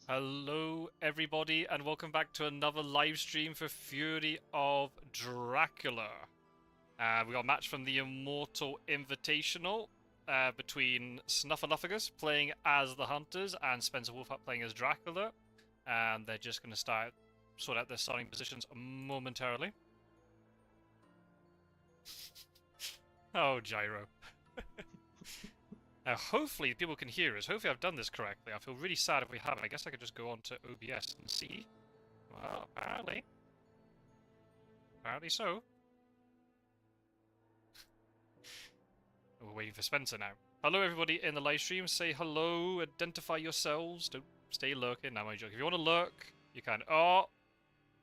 Hello everybody and welcome back to another live stream for Fury of Dracula. We got a match from the Immortal Invitational between Snuffaluffagus playing as the Hunters and Spencer Wolfhart playing as Dracula. And they're just going to sort out their starting positions momentarily. Oh, Gyro. Now, hopefully people can hear us. Hopefully I've done this correctly. I feel really sad if we haven't. I guess I could just go on to OBS and see. Well, apparently. Apparently so. We're waiting for Spencer now. Hello, everybody in the live stream. Say hello. Identify yourselves. Don't stay lurking. No, I'm joking. If you want to lurk, you can. Oh!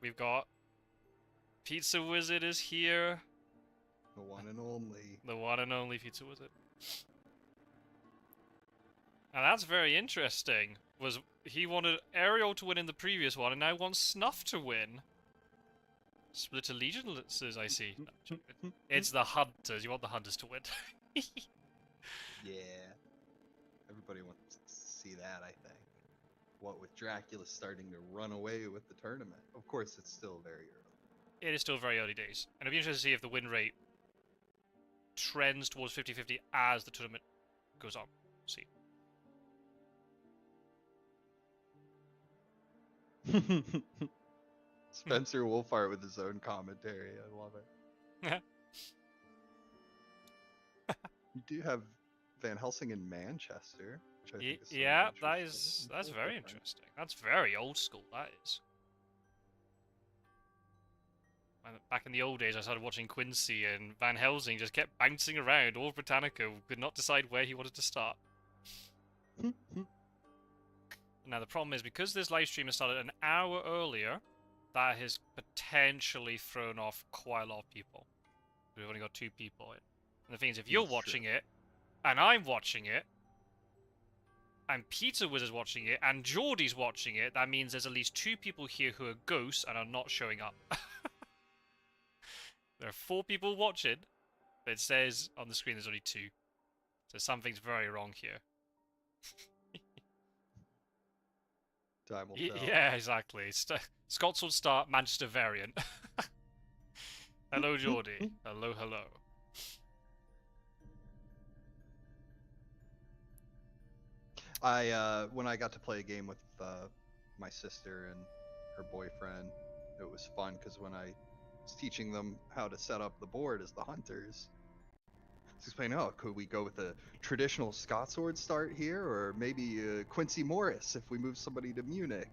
We've got... Pizza Wizard is here. The one and only. The one and only Pizza Wizard. Now that's very interesting. He wanted Ariel to win in the previous one, and now wants Snuff to win. Split allegiances, I see. It's the Hunters. You want the Hunters to win. Yeah. Everybody wants to see that, I think. What with Dracula starting to run away with the tournament. Of course, it's still very early. It is still very early days. And it'll be interesting to see if the win rate trends towards 50-50 as the tournament goes on. We'll see. Spencer Wolfhart with his own commentary. I love it. You do have Van Helsing in Manchester, which I think is that's very interesting. That's very old school. That is. Back in the old days, I started watching Quincy, and Van Helsing just kept bouncing around all Britannica, could not decide where he wanted to start. Now, the problem is, because this live stream has started an hour earlier, that has potentially thrown off quite a lot of people. We've only got 2 people in. And the thing is, if you're watching it, and I'm watching it, and Pizza Wizard's watching it, and Geordie's watching it, that means there's at least 2 people here who are ghosts and are not showing up. There are 4 people watching, but it says on the screen there's only 2. So something's very wrong here. Time will tell. Yeah, exactly. Scots will start, Manchester variant. Hello, Geordie. Hello, hello. When I got to play a game with my sister and her boyfriend, it was fun because when I was teaching them how to set up the board as the Hunters, I was explaining, could we go with a traditional Scotsword start here, or maybe Quincy Morris if we move somebody to Munich?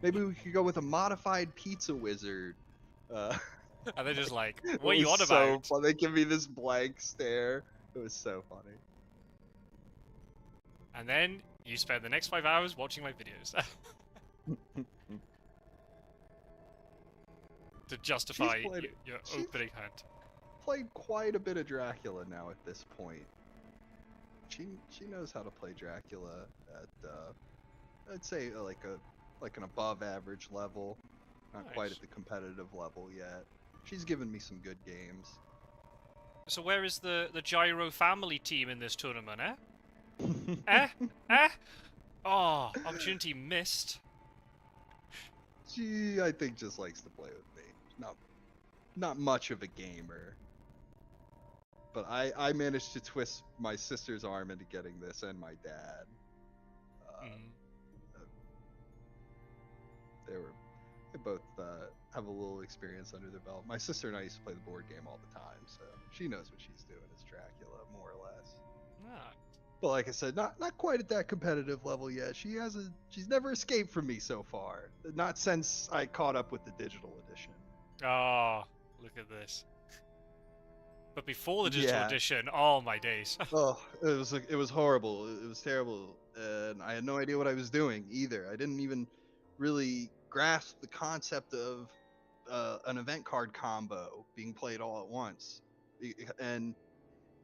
Maybe we could go with a modified Pizza Wizard. And they're just like, what are you on about? So they give me this blank stare. It was so funny. And then you spend the next 5 hours watching my videos. To justify your opening hand. Played quite a bit of Dracula now at this point. She knows how to play Dracula at I'd say like an above average level. Not Nice. quite at the competitive level yet. She's given me some good games. So where is the Gyro family team in this tournament, eh? Eh? Oh, opportunity missed. She, I think, just likes to play with me. Not much of a gamer. But I managed to twist my sister's arm into getting this, and my dad. They both have a little experience under their belt. My sister and I used to play the board game all the time, so she knows what she's doing as Dracula, more or less. Ah. But like I said, not quite at that competitive level yet. She's never escaped from me so far. Not since I caught up with the digital edition. Oh, look at this. But before the digital edition, oh my days. Oh, it was horrible. It was terrible, and I had no idea what I was doing either. I didn't even really grasp the concept of an event card combo being played all at once. And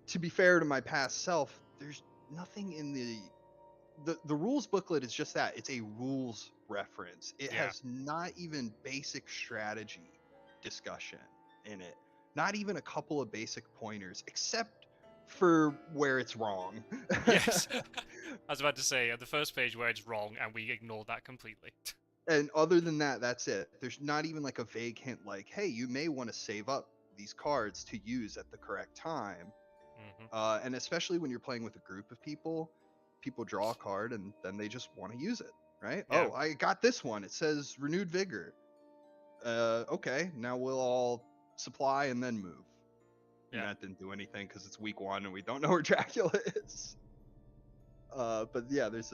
to be fair to my past self, there's nothing in the rules booklet is just that. It's a rules reference. It has not even basic strategy discussion in it. Not even a couple of basic pointers, except for where it's wrong. Yes. I was about to say, the first page where it's wrong, and we ignored that completely. And other than that, that's it. There's not even like a vague hint like, hey, you may want to save up these cards to use at the correct time. And especially when you're playing with a group of people draw a card and then they just want to use it, right? Yeah. Oh, I got this one. It says renewed vigor. Okay, now we'll all supply and then move. And Yeah. that didn't do anything because it's week 1 and we don't know where Dracula is. But yeah, there's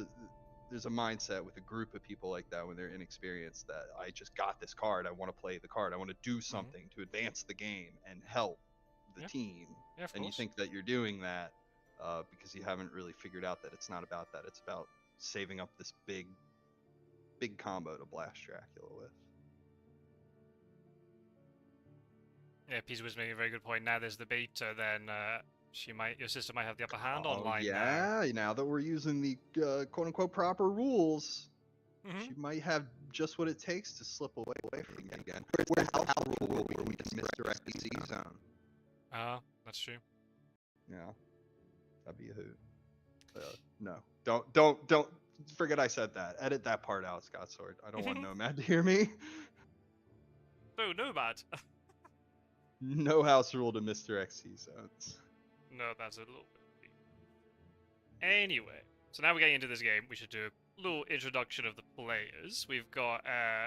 a mindset with a group of people like that when they're inexperienced that I just got this card. I want to play the card. I want to do something to advance the game and help the team. Yeah, of And you course. think that you're doing that because you haven't really figured out that it's not about that. It's about saving up this big combo to blast Dracula with. Yeah, Pizza was making a very good point. Now there's the beta, then your sister might have the upper hand online now. Yeah, now that we're using the quote unquote proper rules, she might have just what it takes to slip away from me again. Where's the house rule where we can misdirect the Z zone? That's true. Yeah, that'd be a hoot. No, don't forget I said that. Edit that part out, Scott Sword. I don't want Nomad to hear me. Oh, Nomad. No house rule to misdirect C zones. No, that's a little bit. Anyway, so now we're getting into this game. We should do a little introduction of the players. We've got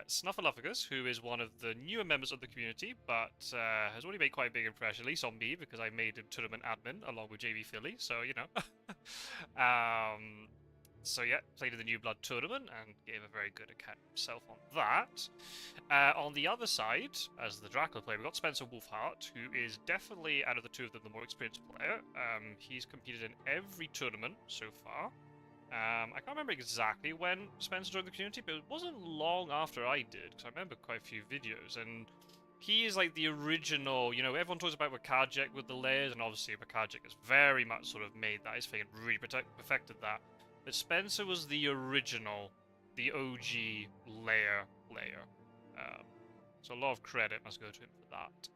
Snuffaluffagus, who is one of the newer members of the community, but has already made quite a big impression, at least on me, because I made him tournament admin along with JV Philly, so, you know. So yeah, played in the New Blood tournament and gave a very good account of himself on that. On the other side, as the Dracula player, we've got Spencer Wolfhart, who is definitely, out of the two of them, the more experienced player. He's competed in every tournament so far. I can't remember exactly when Spencer joined the community, but it wasn't long after I did, because I remember quite a few videos, and he is like the original, you know, everyone talks about Wakajek with the layers, and obviously Wakajek has very much sort of made that his thing and really perfected that. But Spencer was the original, the OG layer. So a lot of credit must go to him for that.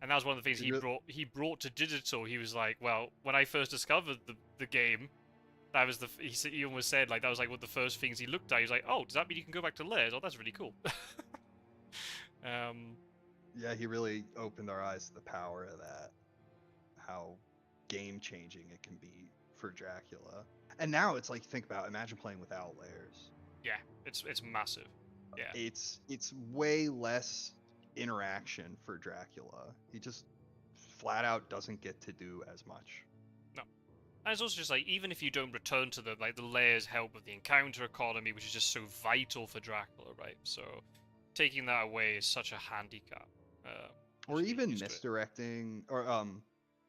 And that was one of the things he brought to digital. He was like, well, when I first discovered the game, that was he almost said like that was like one of the first things he looked at. He was like, oh, does that mean you can go back to layers? Oh, that's really cool. Yeah, he really opened our eyes to the power of that. How game changing it can be for Dracula. And now it's like, think about, imagine playing without layers. Yeah, it's massive. Yeah. It's way less interaction for Dracula. He just flat out doesn't get to do as much. No. And it's also just like, even if you don't return to them, like the layers help with the encounter economy, which is just so vital for Dracula, right? So taking that away is such a handicap. Or even misdirecting or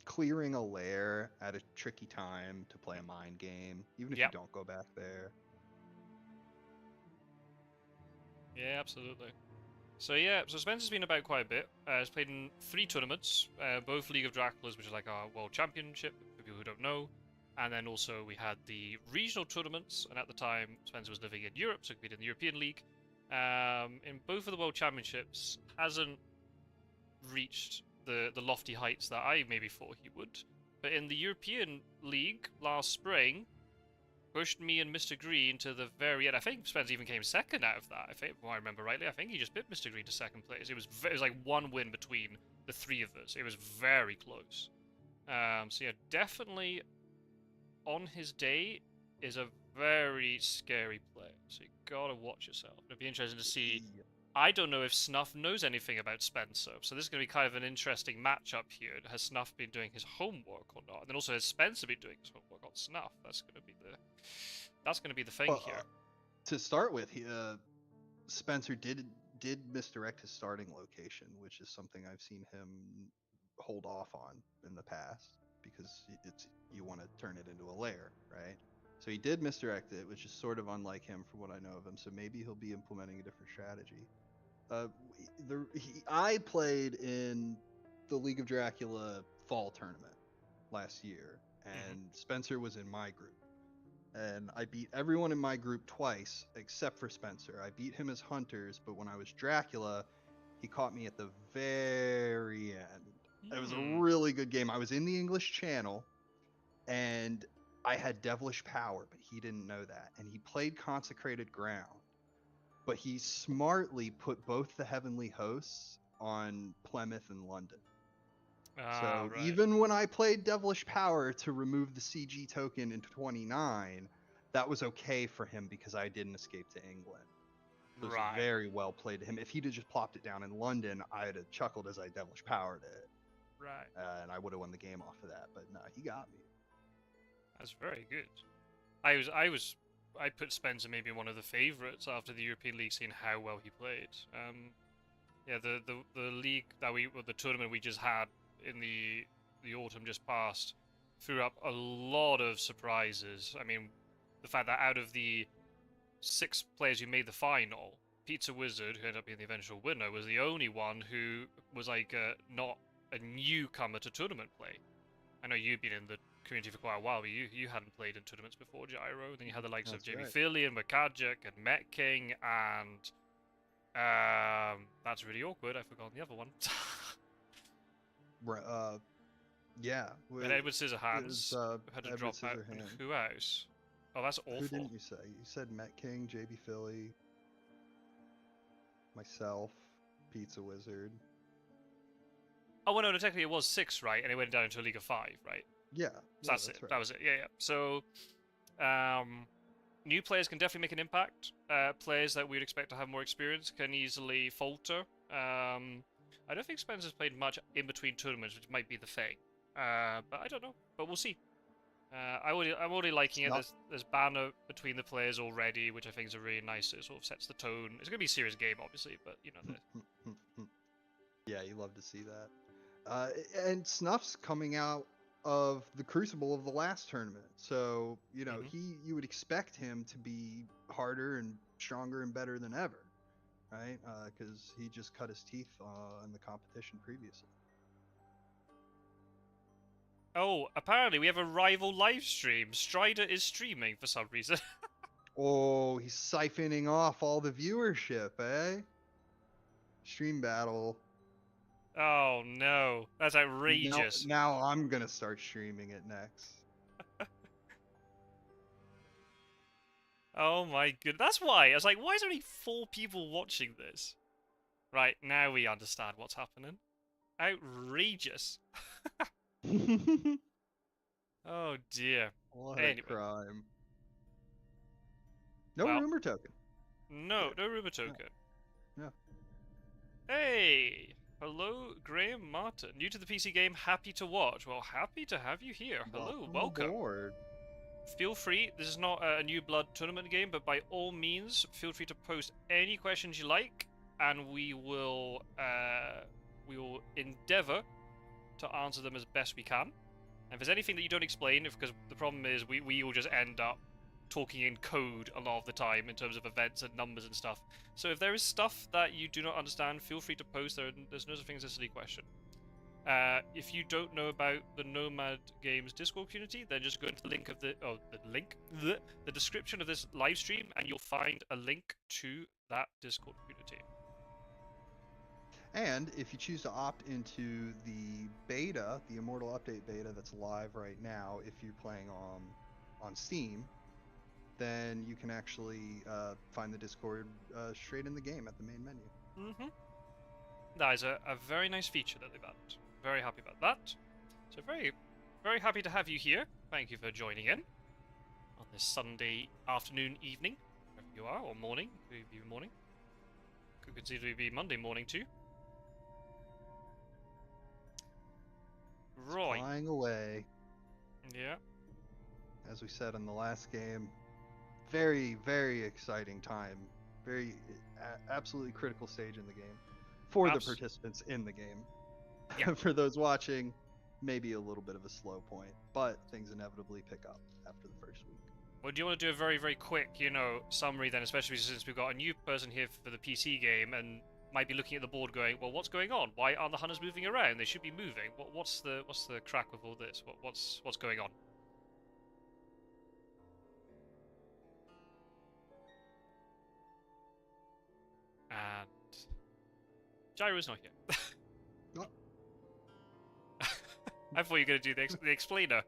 clearing a lair at a tricky time to play a mind game, even if you don't go back there. Yeah, absolutely. So yeah, so Spencer's been about quite a bit. He's played in 3 tournaments, both League of Draculas, which is like our world championship, for people who don't know. And then also we had the regional tournaments, and at the time Spencer was living in Europe, so he competed in the European League. In both of the world championships, hasn't reached the lofty heights that I maybe thought he would. But in the European League last spring, pushed me and Mr. Green to the very end. I think Spence even came second out of that, if I remember rightly. I think he just bit Mr. Green to second place. It was like one win between the 3 of us. It was very close. So yeah, definitely on his day is a very scary player. So you gotta watch yourself. It'll be interesting to see. I don't know if Snuff knows anything about Spencer, so this is going to be kind of an interesting matchup here. Has Snuff been doing his homework or not? And then also, has Spencer been doing his homework on Snuff? That's going to be the thing here. To start with, Spencer did misdirect his starting location, which is something I've seen him hold off on in the past because you want to turn it into a lair, right? So he did misdirect it, which is sort of unlike him from what I know of him. So maybe he'll be implementing a different strategy. I played in the League of Dracula fall tournament last year, and Spencer was in my group. And I beat everyone in my group twice, except for Spencer. I beat him as hunters, but when I was Dracula, he caught me at the very end. It was a Hmm. really good game. I was in the English channel, and I had devilish power, but he didn't know that. And he played Consecrated Ground, but he smartly put both the heavenly hosts on Plymouth and London. Ah, So right. even when I played devilish power to remove the CG token into 29, that was okay for him because I didn't escape to England. It was Right. very well played to him. If he'd have just plopped it down in London, I'd have chuckled as I devilish powered it, Right. and I would have won the game off of that. But no, he got me. That's very good. I put Spencer maybe one of the favourites after the European League, seeing how well he played. Yeah, the league that well, the tournament we just had in the autumn just passed, threw up a lot of surprises. I mean, the fact that out of the 6 players who made the final, Pizza Wizard, who ended up being the eventual winner, was the only one who was like not a newcomer to tournament play. I know you've been in the community for quite a while, but you hadn't played in tournaments before, Gyro. Then you had the likes of That's JB right. Philly and Makajic and Met King, and that's really awkward. I've forgotten the other one. Yeah. And Edward It was Scissorhands had to Edward drop out. And Scissorhands. who else? Oh, that's Who awful. didn't you say? You said Met King, JB Philly, myself, Pizza Wizard. Oh, well, no, technically it was 6, right? And it went down into a League of 5, right? Yeah, So yeah, that's it. that's right. That was it. Yeah, yeah. So, new players can definitely make an impact. Players that we'd expect to have more experience can easily falter. I don't think Spencer's played much in between tournaments, which might be the thing. But I don't know. But we'll see. I'm already liking it. There's banner between the players already, which I think is a really nice. It sort of sets the tone. It's gonna be a serious game, obviously, but you know. Yeah, you love to see that. And Snuff's coming out of the crucible of the last tournament, so you know you would expect him to be harder and stronger and better than ever, right? Because he just cut his teeth in the competition previously. Oh, apparently we have a rival live stream. Strider is streaming for some reason. Oh, he's siphoning off all the viewership, eh? Stream battle. Oh no, that's outrageous. Now I'm gonna start streaming it next. Oh my god, that's why. I was like, why is there only 4 people watching this? Right, now we understand what's happening. Outrageous. Oh dear. What a Anyway, crime. No well, rumor token. no rumor token. Yeah. Hey! Hello, Graham Martin. New to the PC game, happy to watch. Well, happy to have you here. Hello, welcome. Aboard. Feel free, this is not a New Blood tournament game, but by all means, feel free to post any questions you like, and we will endeavour to answer them as best we can. And if there's anything that you don't explain, because the problem is we all just end up talking in code a lot of the time in terms of events and numbers and stuff. So if there is stuff that you do not understand, feel free to post. There's no such thing as a silly question. If you don't know about the Nomad Games Discord community, then just go into the link of the description of this live stream, and you'll find a link to that Discord community. And if you choose to opt into the beta, the Immortal Update beta that's live right now, if you're playing on Steam, then you can actually find the Discord straight in the game at the main menu. Mm-hmm. That is a very nice feature that they've added. Very happy about that. So very, very happy to have you here. Thank you for joining in on this Sunday afternoon, evening, wherever you are, or morning. Could be morning. Could conceivably be Monday morning too. Right. Flying away. Yeah. As we said in the last game, very, very exciting time. Very, absolutely critical stage in the game for the participants in the game. Yeah. For those watching, maybe a little bit of a slow point, but things inevitably pick up after the first week. Well, do you want to do a very, very quick, summary then, especially since we've got a new person here for the PC game and might be looking at the board going, well, what's going on? Why aren't the hunters moving around? They should be moving. What's the crack with all this? What's going on? And Gyro's not here. I thought you were gonna do the explainer.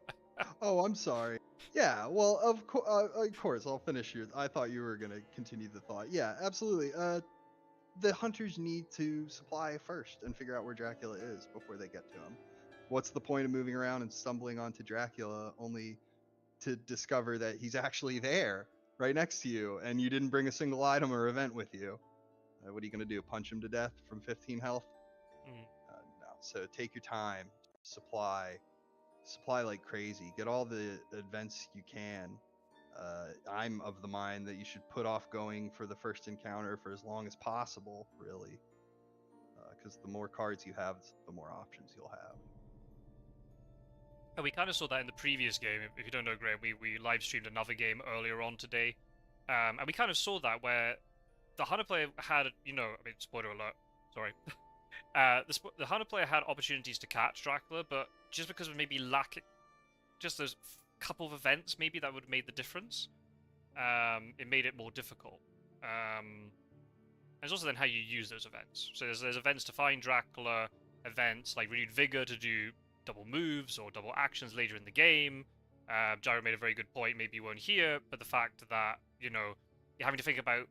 Oh, I'm sorry. Yeah, well, of course, I'll finish your. I thought you were gonna continue the thought. Yeah, absolutely. The hunters need to supply first and figure out where Dracula is before they get to him. What's the point of moving around and stumbling onto Dracula only to discover that he's actually there, right next to you, and you didn't bring a single item or event with you? What are you gonna do? Punch him to death from 15 health? Mm. No. So take your time, supply like crazy. Get all the events you can. I'm of the mind that you should put off going for the first encounter for as long as possible, really, because the more cards you have, the more options you'll have. And we kind of saw that in the previous game. If you don't know, Graham, we live streamed another game earlier on today, and we kind of saw that where the hunter player had, I mean, spoiler alert, sorry. The hunter player had opportunities to catch Dracula, but just because of maybe lacking just those couple of events, maybe that would have made the difference. It made it more difficult. And it's also then how you use those events. So there's events to find Dracula, events like renewed vigor to do double moves or double actions later in the game. Gyro made a very good point. Maybe you weren't here, but the fact that you're having to think about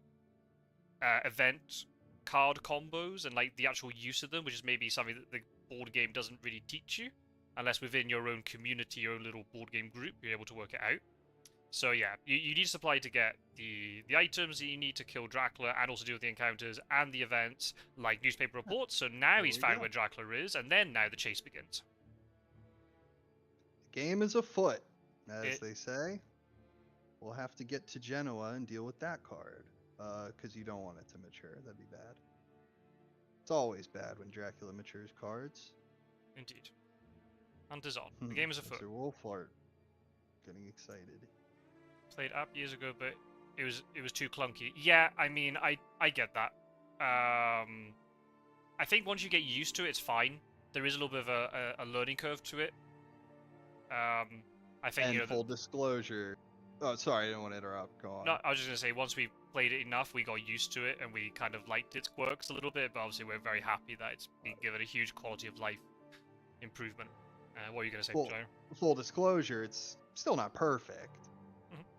event card combos and like the actual use of them, which is maybe something that the board game doesn't really teach you, unless within your own community, your own little board game group, you're able to work it out. So yeah, you need supply to get the items that you need to kill Dracula and also deal with the encounters and the events, like newspaper reports. So now There he's we found go. where Dracula is, and then now the chase begins. The game is afoot, as It, they say. We'll have to get to Genoa and deal with that card, because you don't want it to mature. That'd be bad. It's always bad when Dracula matures cards. Indeed. Hunters on. The game is afoot. Mr. Wolfart getting excited. Played app years ago, but it was too clunky. Yeah, I mean, I get that. I think once you get used to it, it's fine. There is a little bit of a learning curve to it. I think And full disclosure. Oh, sorry, I didn't want to interrupt. Go on. No, I was just gonna say once we played it enough, we got used to it and we kind of liked its quirks a little bit. But obviously, we're very happy that it's been given a huge quality of life improvement. What are you gonna say, Joe? Full disclosure, it's still not perfect,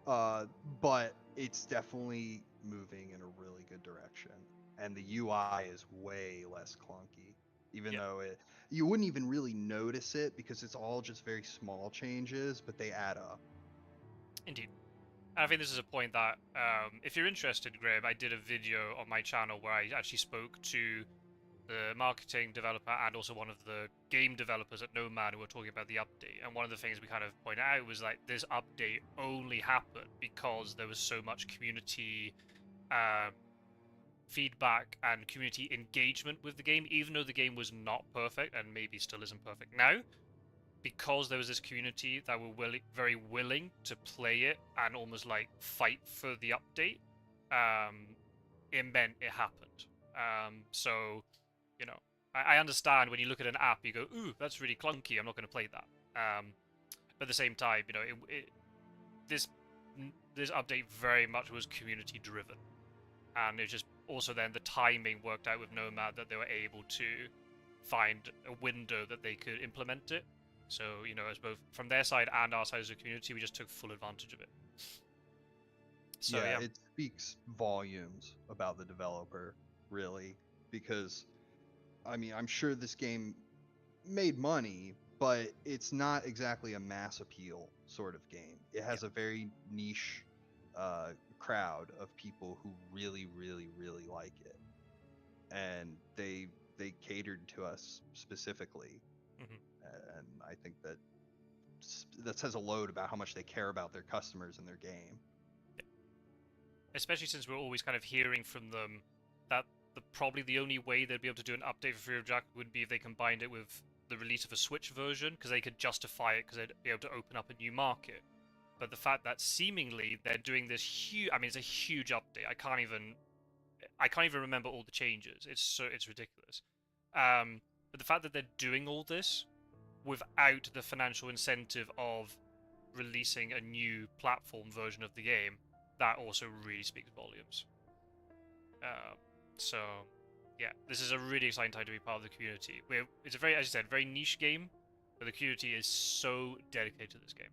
but it's definitely moving in a really good direction, and the UI is way less clunky. Even though you wouldn't even really notice it because it's all just very small changes, but they add up. Indeed. And I think this is a point that, if you're interested, Graham, I did a video on my channel where I actually spoke to the marketing developer and also one of the game developers at Nomad who were talking about the update. And one of the things we kind of pointed out was like this update only happened because there was so much community feedback and community engagement with the game, even though the game was not perfect and maybe still isn't perfect now. Because there was this community that were very willing to play it and almost like fight for the update, it meant it happened. So, I understand when you look at an app, you go, "Ooh, that's really clunky. I'm not going to play that." But at the same time, this update very much was community driven, and it just also then the timing worked out with Nomad that they were able to find a window that they could implement it. So, as both from their side and our side as a community, we just took full advantage of it. So, yeah. It speaks volumes about the developer, really, because, I mean, I'm sure this game made money, but it's not exactly a mass appeal sort of game. It has a very niche crowd of people who really, really, really like it, and they catered to us specifically. And I think that says a load about how much they care about their customers and their game. Especially since we're always kind of hearing from them that probably the only way they'd be able to do an update for Fury of Dracula would be if they combined it with the release of a Switch version, because they could justify it, because they'd be able to open up a new market. But the fact that seemingly they're doing this huge, I mean, it's a huge update. I can't even remember all the changes. It's ridiculous. But the fact that they're doing all this without the financial incentive of releasing a new platform version of the game, that also really speaks volumes. So, yeah, this is a really exciting time to be part of the community. It's a very, as you said, very niche game, But the community is so dedicated to this game.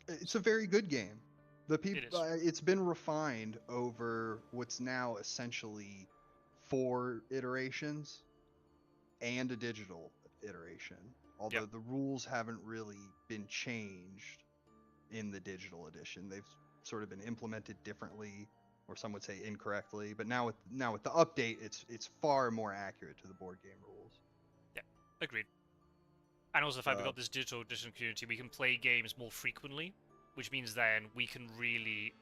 It's a very good game. The people, It is. it's been refined over what's now essentially 4 iterations and a digital iteration. Although Yep. the rules haven't really been changed in the digital edition. They've sort of been implemented differently, or some would say incorrectly. But now with the update, it's far more accurate to the board game rules. Yeah, agreed. And also the fact we've Uh, got this digital edition community, we can play games more frequently, which means then we can really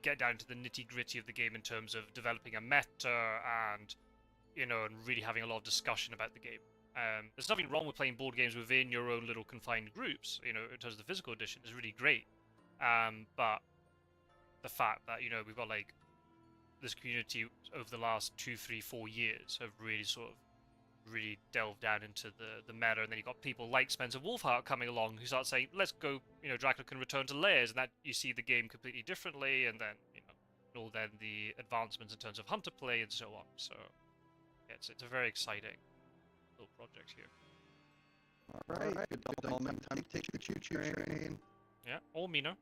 get down to the nitty-gritty of the game in terms of developing a meta and, you know, and really having a lot of discussion about the game. There's nothing wrong with playing board games within your own little confined groups, you know, in terms of the physical edition is really great. But the fact that, you know, we've got like this community over the last 2, 3, 4 years have really sort of really delved down into the meta, and then you got people like Spencer Wolfhart coming along who start saying, let's go, you know, Dracula can return to layers, and that you see the game completely differently, and then, you know, and all then the advancements in terms of hunter play and so on. So yeah, it's a very exciting little project here. all right, good moment. Time to take the choo-choo train. Yeah, or Mina.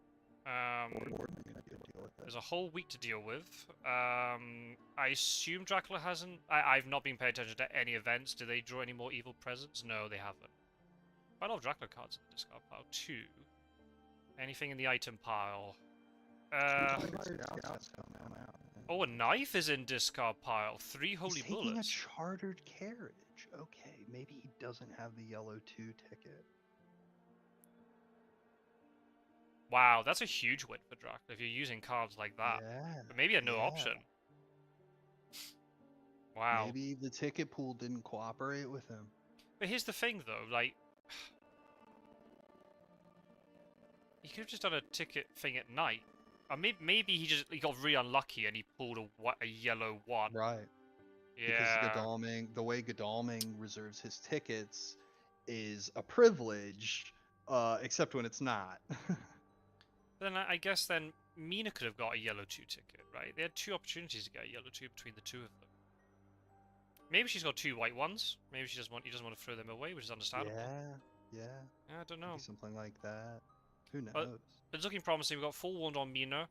There's a whole week to deal with. I assume Dracula hasn't... I've not been paying attention to any events. Do they draw any more evil presents? No, they haven't. Quite a lot of Dracula cards in the discard pile, too. Anything in the item pile? Oh, a knife is in discard pile. 3 holy He's taking bullets. a chartered carriage. Okay, maybe he doesn't have the yellow 2 ticket. Wow, that's a huge win for Dracula if you're using cards like that. Yeah. But maybe a no option. Wow. Maybe the ticket pool didn't cooperate with him. But here's the thing, though, like... He could have just done a ticket thing at night. Or maybe he got really unlucky and he pulled a yellow 1. Right. Yeah. Because Godalming, the way Godalming reserves his tickets is a privilege, except when it's not. Then I guess then Mina could have got a yellow 2 ticket, right? They had 2 opportunities to get a yellow 2 between the 2 of them. Maybe she's got 2 white ones. Maybe he doesn't want to throw them away, which is understandable. Yeah. I don't know. Maybe something like that. Who knows? But it's looking promising. We've got full wound on Mina,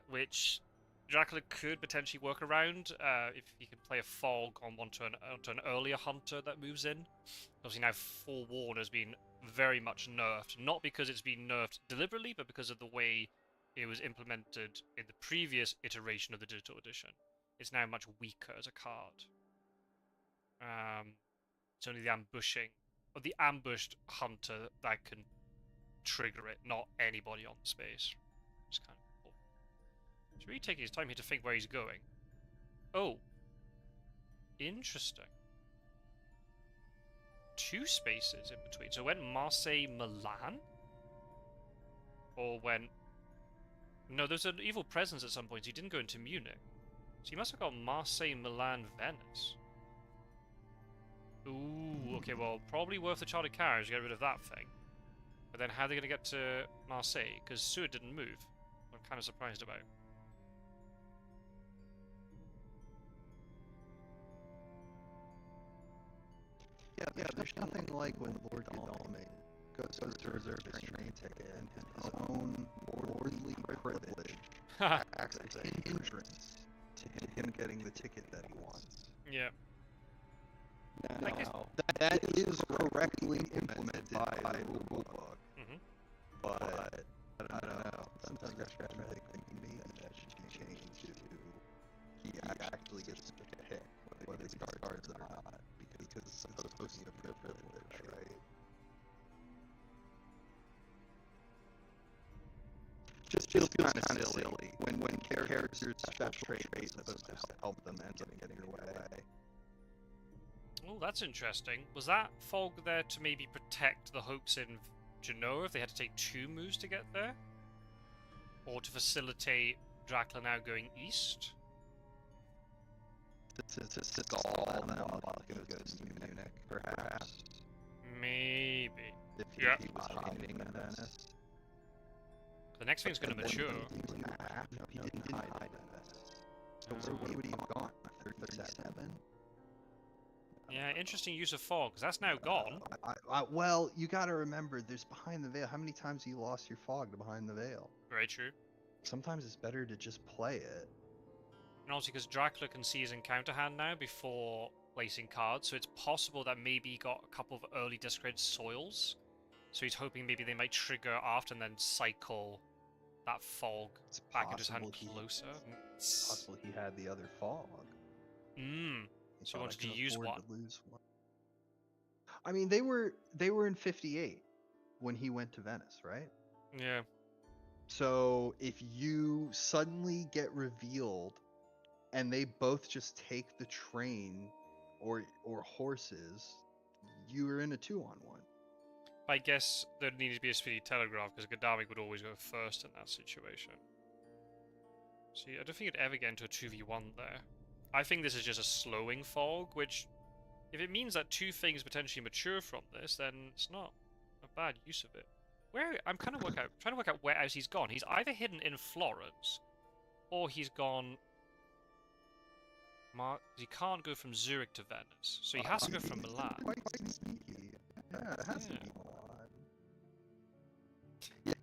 which Dracula could potentially work around if he can play a fog on onto an earlier hunter that moves in. Obviously now forewarn has been very much nerfed, not because it's been nerfed deliberately, but because of the way it was implemented in the previous iteration of the digital edition. It's now much weaker as a card. It's only the ambushing, or the ambushed hunter that can trigger it, not anybody on the space. It's kind of cool. He's really taking his time here to think where he's going. Oh. Interesting. 2 spaces in between. So when Marseille, Milan? Or when... No, there's an evil presence at some point. He didn't go into Munich. So he must have got Marseille, Milan, Venice. Ooh, okay, well, probably worth the chartered carriage to get rid of that thing. But then how are they going to get to Marseille? Because Suud didn't move. I'm kind of surprised about. Yeah, there's nothing like when Lord Godalming goes to reserve his train ticket and his own lordly privilege acts as a hindrance to him getting the ticket that he wants. Yeah. Now, that is correctly implemented by the rulebook. But, I don't know, sometimes I try to think maybe that should be changed to he actually gets to pick whether he starts or not, because it's supposed to be a privilege, right? Just feels kind of silly when characters' special traits are supposed to help them end up getting their way. Oh, that's interesting. Was that fog there to maybe protect the hopes in Genoa if they had to take 2 moves to get there? Or to facilitate Dracula now going east? To stall them while he goes to Munich, perhaps. Maybe. If he was hiding in Venice. The next thing's going to mature. No, he didn't hide in Venice. So where would he have gone? 37? Yeah, interesting use of fog, because that's now gone. Well, you got to remember, there's behind the veil. How many times you lost your fog to behind the veil? Very true. Sometimes it's better to just play it. And also because Dracula can see his encounter hand now before placing cards, so it's possible that maybe he got a couple of early discarded soils. So he's hoping maybe they might trigger after and then cycle that fog It's back into his hand possible closer. It's possible he had the other fog. Mmm. He So he thought, wanted I can to use afford one. to lose one. I mean, they were in 58 when he went to Venice, right? Yeah. So if you suddenly get revealed and they both just take the train or horses, you are in a 2-on-1. I guess there needed to be a speedy telegraph because Gaddafi would always go first in that situation. See, I don't think it'd ever get into a 2v1 there. I think this is just a slowing fog, which, if it means that two things potentially mature from this, then it's not a bad use of it. Where I'm kind of trying to work out where else he's gone. He's either hidden in Florence, or he's gone. He can't go from Zurich to Venice, so he has to go from Milan. Quite sneaky. Yeah, it has to be Milan.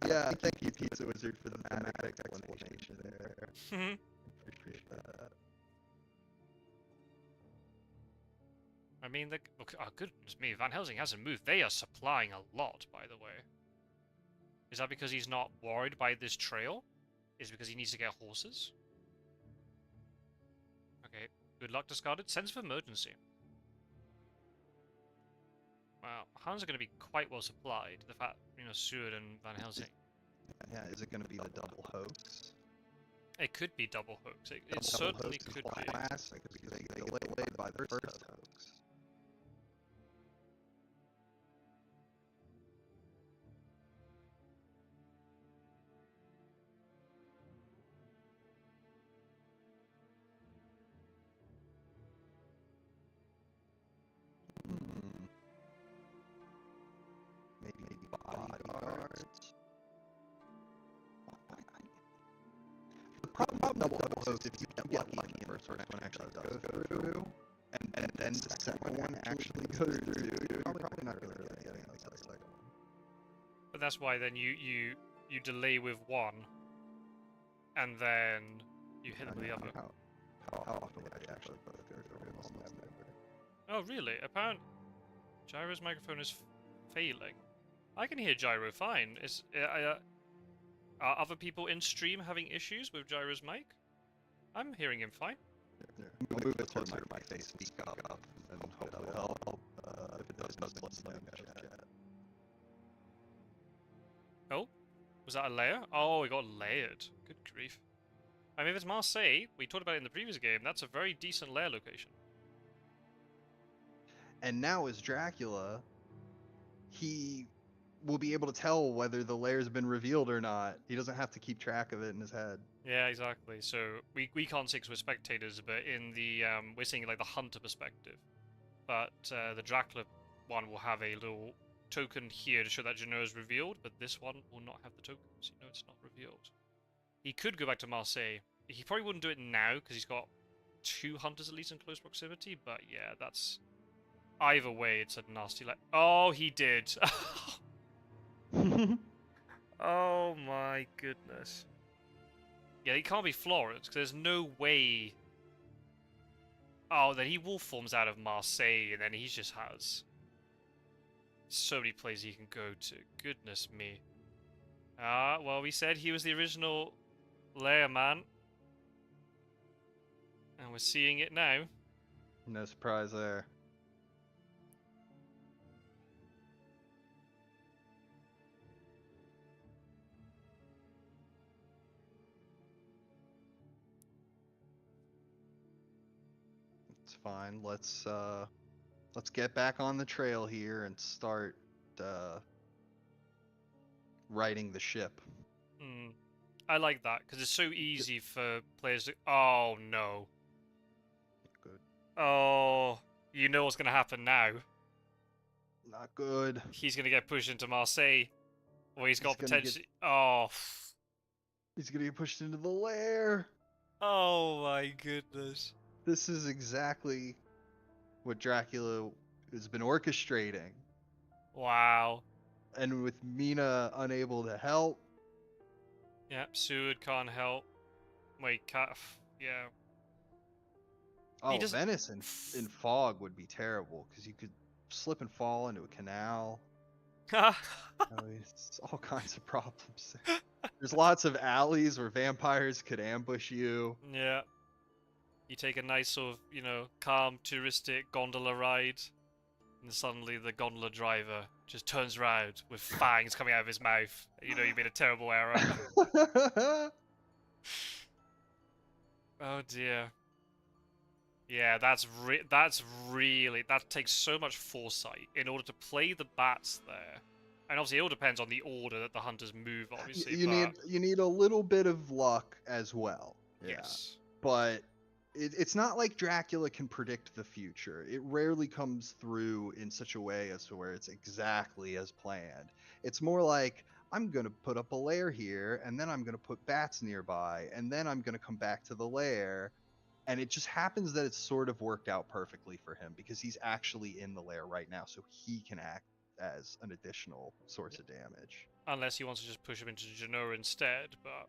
Yeah, thank you, Pizza Wizard, for the thematic explanation there. Appreciate that. I mean, look, oh goodness me, Van Helsing hasn't moved. They are supplying a lot, by the way. Is that because he's not worried by this trail? Is it because he needs to get horses? Okay, good luck discarded. Sense of emergency. Wow, Hans are going to be quite well supplied. The fact, Seward and Van Helsing. Yeah, is it going to be the double hoax? It could be double hoax. It Double certainly hoax is could be. classic because they get delayed by the first hoax. Maybe bodyguards. The problem with double hoax, if you get lucky and the first one actually does go through, and then the second one actually goes through, you're probably not really getting like the second one. But that's why then you delay with one, and then you hit them with the other. How often would I actually put it through? Almost never. Oh really? Apparently, Gyro's microphone is failing. I can hear Gyro fine. Are other people in stream having issues with Gyro's mic? I'm hearing him fine. Move it closer to my face, speak up, and hopefully it'll help. If it does, let me know. Oh, was that a layer? Oh, it got layered. Good grief. I mean, if it's Marseille, we talked about it in the previous game, that's a very decent layer location. And now as Dracula, he will be able to tell whether the layer's been revealed or not. He doesn't have to keep track of it in his head. Yeah, exactly. So we can't see because we're spectators, but in the we're seeing like the hunter perspective. But the Dracula one will have a little token here to show that Genoa is revealed, but this one will not have the token, so you know it's not revealed. He could go back to Marseille. He probably wouldn't do it now because he's got 2 hunters at least in close proximity, but yeah, that's... Either way, it's a nasty... Oh, he did! Oh my goodness. Yeah, he can't be Florence, because there's no way... Oh, then he wolf forms out of Marseille, and then he just has... so many places he can go to. Goodness me. Ah, well, we said he was the original layer man. And we're seeing it now. No surprise there. It's fine. Let's get back on the trail here and start righting the ship. I like that, because it's so easy for players to... Oh, no. Good. Oh, you know what's going to happen now. Not good. He's going to get pushed into Marseille, where he's got potential... Oh. He's going to get pushed into the lair. Oh, my goodness. This is exactly what Dracula has been orchestrating. Wow. And with Mina unable to help. Yep, Seward can't help. Wait, yeah. He Oh, doesn't. Venice in fog would be terrible because you could slip and fall into a canal. Oh, it's all kinds of problems. There's lots of alleys where vampires could ambush you. Yeah. You take a nice sort of, calm touristic gondola ride, and suddenly the gondola driver just turns around with fangs coming out of his mouth. You know you made a terrible error. Oh dear. Yeah, that takes so much foresight in order to play the bats there. And obviously it all depends on the order that the hunters move, obviously. You need a little bit of luck as well. Yeah. Yes. But it's not like Dracula can predict the future. It rarely comes through in such a way as to where it's exactly as planned. It's more like, I'm going to put up a lair here, and then I'm going to put bats nearby, and then I'm going to come back to the lair. And it just happens that it's sort of worked out perfectly for him because he's actually in the lair right now, so he can act as an additional source of damage. Unless he wants to just push him into Genoa instead, but...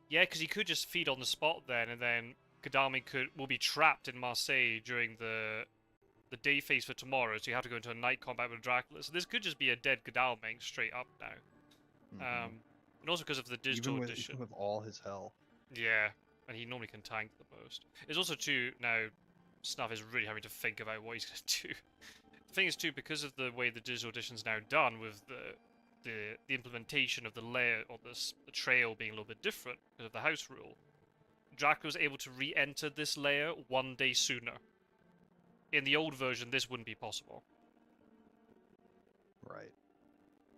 Yeah, because he could just feed on the spot then, and then Godalming will be trapped in Marseille during the day phase for tomorrow, so you have to go into a night combat with Dracula. So this could just be a dead Godalming straight up now. Mm-hmm. And also because of the digital Even edition. with all his health. Yeah, and he normally can tank the most. It's also too, now, Snuff is really having to think about what he's going to do. The thing is too, because of the way the digital edition's now done with the implementation of the layer or the trail being a little bit different because of the house rule, Dracula's able to re-enter this layer 1 day sooner. In the old version, this wouldn't be possible. Right.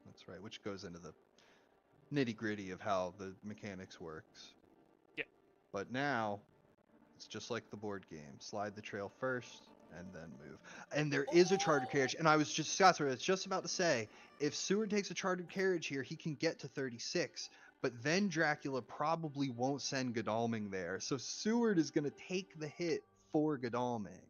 That's right, which goes into the nitty-gritty of how the mechanics works. Yeah. But now, it's just like the board game. Slide the trail first, and then move. And there is a chartered carriage, and I was just about to say, if Seward takes a chartered carriage here, he can get to 36. But then Dracula probably won't send Godalming there. So Seward is going to take the hit for Godalming.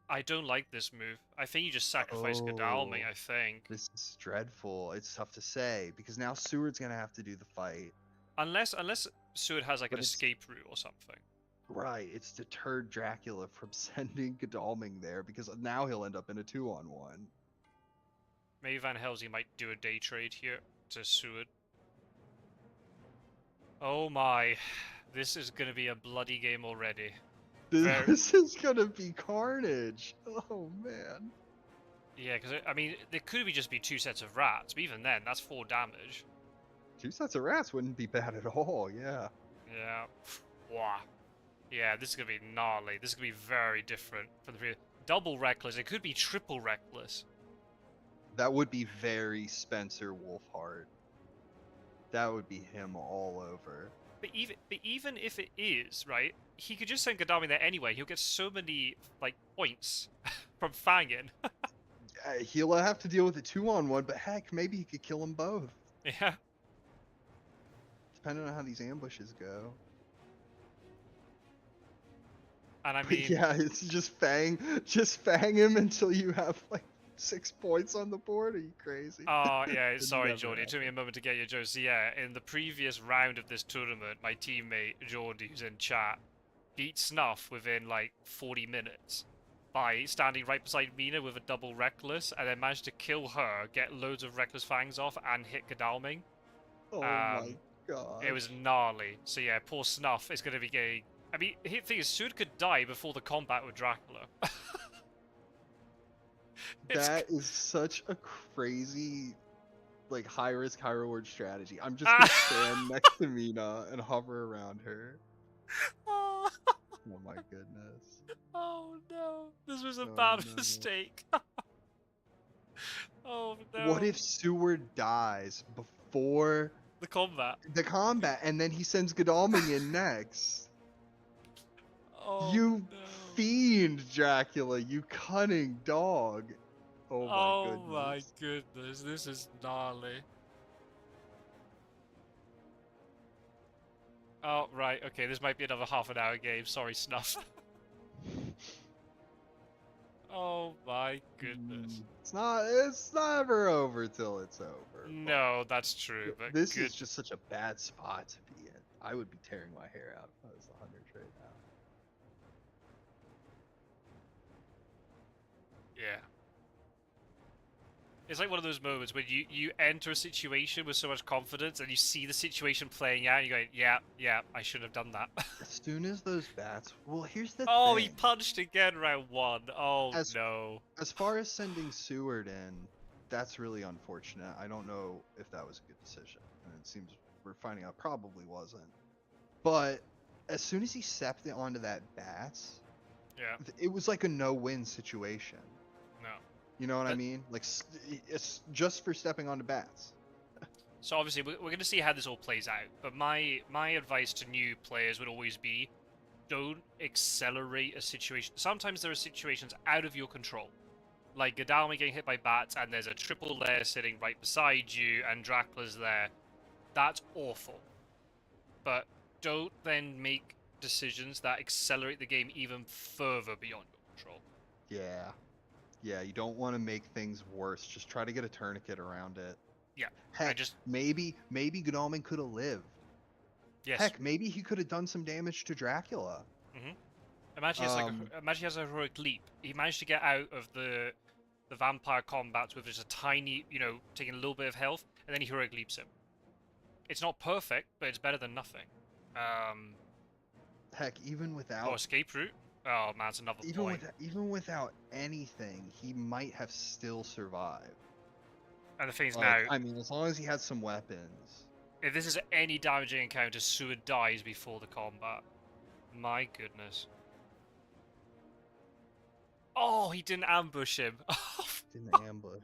I don't like this move. I think you just sacrifice Godalming, I think. This is dreadful. It's tough to say, because now Seward's going to have to do the fight. Unless Seward has like an escape route or something. Right, it's deterred Dracula from sending Godalming there, because now he'll end up in a 2-on-1. Maybe Van Helsing might do a day trade here to Seward. Oh my, this is gonna be a bloody game already. This is gonna be carnage. Oh man. Yeah, because I mean, there could just be 2 sets of rats, but even then, that's 4 damage. 2 sets of rats wouldn't be bad at all. Yeah. Yeah. Wow. Yeah, this is gonna be gnarly. This is gonna be very different from the previous. Double reckless. It could be triple reckless. That would be very Spencer Wolfhard. That would be him all over. But even if it is, right, he could just send Godalming there anyway. He'll get so many points from fanging. He'll have to deal with a 2-on-1, but heck, maybe he could kill them both. Yeah. Depending on how these ambushes go. And I mean, yeah, it's just fang him until you have 6 points on the board. Are you crazy? Oh yeah, sorry, Jordy. It took me a moment to get your jokes. So, yeah, in the previous round of this tournament, my teammate Jordy, who's in chat, beat Snuff within 40 minutes by standing right beside Mina with a double reckless, and then managed to kill her, get loads of reckless fangs off, and hit Godalming. Oh my god! It was gnarly. So yeah, poor Snuff is going to be getting. I mean, the thing is, Seward could die before the combat with Dracula. That is such a crazy, high risk, high reward strategy. I'm just gonna stand next to Mina and hover around her. Oh my goodness. Oh no, this was a bad mistake. Oh no. What if Seward dies before the combat? And then he sends Godalming in next. Oh, you fiend, Dracula! You cunning dog! Oh my goodness, this is gnarly. Oh, right, okay, this might be another half an hour game. Sorry, Snuff. Oh my goodness. It's never over till it's over. But No, that's true, but this good. is just such a bad spot to be in. I would be tearing my hair out if I was the Hunters right now. Yeah. It's like one of those moments when you enter a situation with so much confidence and you see the situation playing out and you're going, yeah, I should have done that. As soon as those bats, well, here's the Oh, he thing. punched again round one. Oh As no. as far as sending Seward in, that's really unfortunate. I don't know if that was a good decision, and it seems we're finding out probably wasn't. But as soon as he stepped onto that bats, Yeah, it was like a no-win situation. no. You know what I But, mean? Like it's just for stepping onto bats. so obviously we're going to see how this all plays out, but my advice to new players would always be don't accelerate a situation. Sometimes there are situations out of your control. Like Godalming getting hit by bats and there's a triple lair sitting right beside you and Dracula's there. That's awful. But don't then make decisions that accelerate the game even further beyond your control. Yeah. Yeah, you don't want to make things worse. Just try to get a tourniquet around it. Yeah, Heck, just maybe Godalming could have lived. yes. Heck, maybe he could have done some damage to Dracula. Imagine he has a heroic leap. He managed to get out of the vampire combats with just a tiny, taking a little bit of health, and then he heroic leaps him. It's not perfect, but it's better than nothing. Heck, even without Escape route. Oh man, that's another point. even without anything, he might have still survived. And the thing is Like, now, I mean, as long as he had some weapons. if this is any damaging encounter, Seward dies before the combat. My goodness. Oh, he didn't ambush him. Didn't ambush.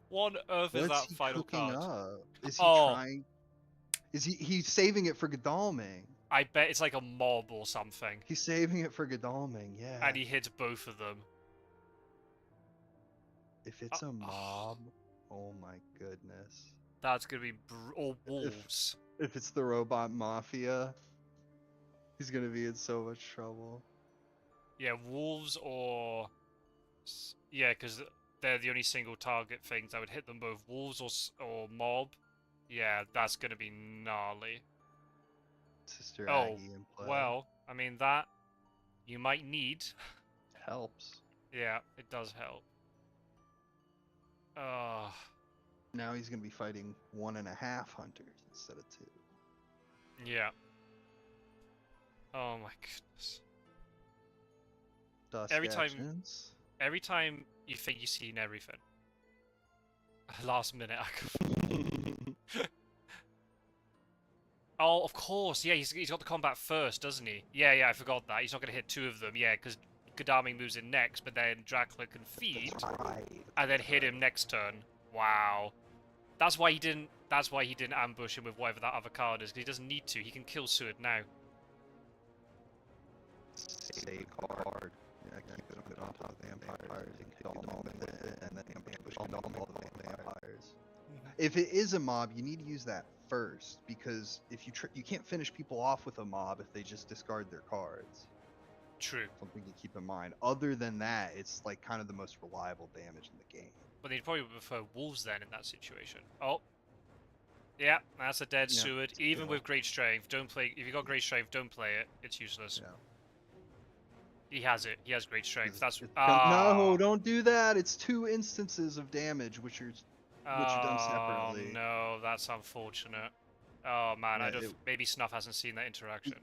What on earth is What's that he final cooking card? up? Is he Oh, trying? Is he's saving it for Godalming? I bet it's like a mob or something. He's saving it for Godalming, yeah. And he hits both of them. If it's a mob, oh my goodness. That's gonna be or wolves. If it's the robot mafia, he's gonna be in so much trouble. Yeah, wolves or yeah, because they're the only single target things that would hit them both. Wolves or mob. Yeah, that's gonna be gnarly. Sister Oh, Aggie in play. well, I mean that you might need. Helps. Yeah, it does help. Now he's gonna be fighting 1.5 hunters instead of 2. Yeah. Oh my goodness. Dusk Every time you think you've seen everything, last minute I could. Oh, of course. Yeah, he's got the combat first, doesn't he? Yeah, I forgot that. He's not going to hit 2 of them. Yeah, because Godalming moves in next, but then Dracula can feed and then hit him next turn. Wow. That's why he didn't ambush him with whatever that other card is, because he doesn't need to. He can kill Seward now. Save card. Yeah, keep it on top of vampires and kill them all with it, and then ambush all the vampires. If it is a mob, you need to use that first, because if you can't finish people off with a mob if they just discard their cards. True. Something to keep in mind. Other than that, it's like kind of the most reliable damage in the game. But they'd probably prefer wolves then in that situation. Oh. Yeah, that's a dead Seward. Even with great strength, don't play. If you got great strength, don't play it. It's useless. Yeah. He has it. He has great strength. That's no, don't do that. It's 2 instances of damage, which are done separately. No, that's unfortunate. Oh man, Yeah, maybe Snuff hasn't seen that interaction.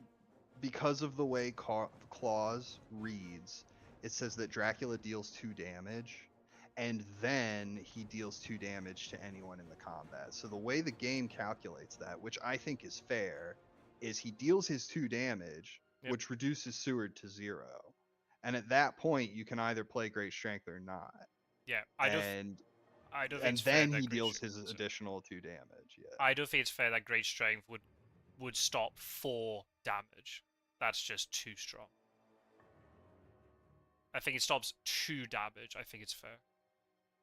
Because of the way clause reads, it says that Dracula deals 2 damage, and then he deals 2 damage to anyone in the combat. So the way the game calculates that, which I think is fair, is he deals his 2 damage, which reduces Seward to 0. And at that point, you can either play Great Strength or not. Yeah, I don't think and it's then fair he that deals his additional 2 damage. Yeah. I don't think it's fair that Great Strength would stop 4 damage. That's just too strong. I think it stops 2 damage. I think it's fair.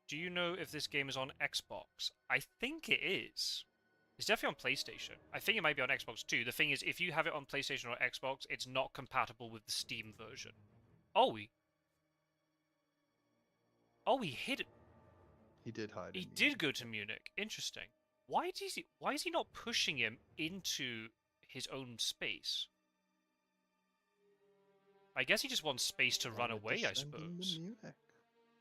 Do you know if this game is on Xbox? I think it is. It's definitely on PlayStation. I think it might be on Xbox too. The thing is, if you have it on PlayStation or Xbox, it's not compatible with the Steam version. Oh, Oh, he hid. He did hide. He in did Munich. go to Munich. Interesting. Why is he not pushing him into his own space? I guess he just wants space to run Wanted to away, I send him to suppose. Munich.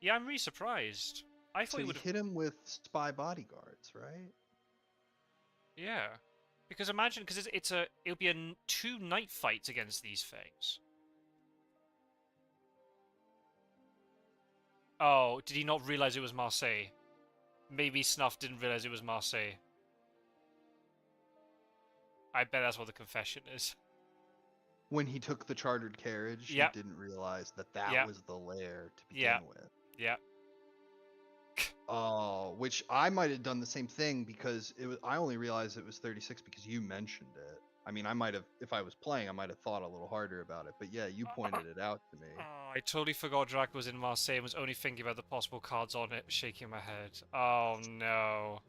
Yeah, I'm really surprised. I thought So he he would have. hit him with spy bodyguards, right? Yeah, because imagine, because it'll be two night fights against these things. Oh, did he not realize it was Marseille? Maybe Snuff didn't realize it was Marseille. I bet that's what the confession is. When he took the chartered carriage, he Yep, didn't realize that that yep, was the lair to yep, begin with. yep. Oh, which I might have done the same thing because I only realized it was 36 because you mentioned it. I mean, I might have, if I was playing, I might have thought a little harder about it. But yeah, you pointed it out to me. Oh, I totally forgot Dracula was in Marseille and was only thinking about the possible cards on it, shaking my head. Oh no.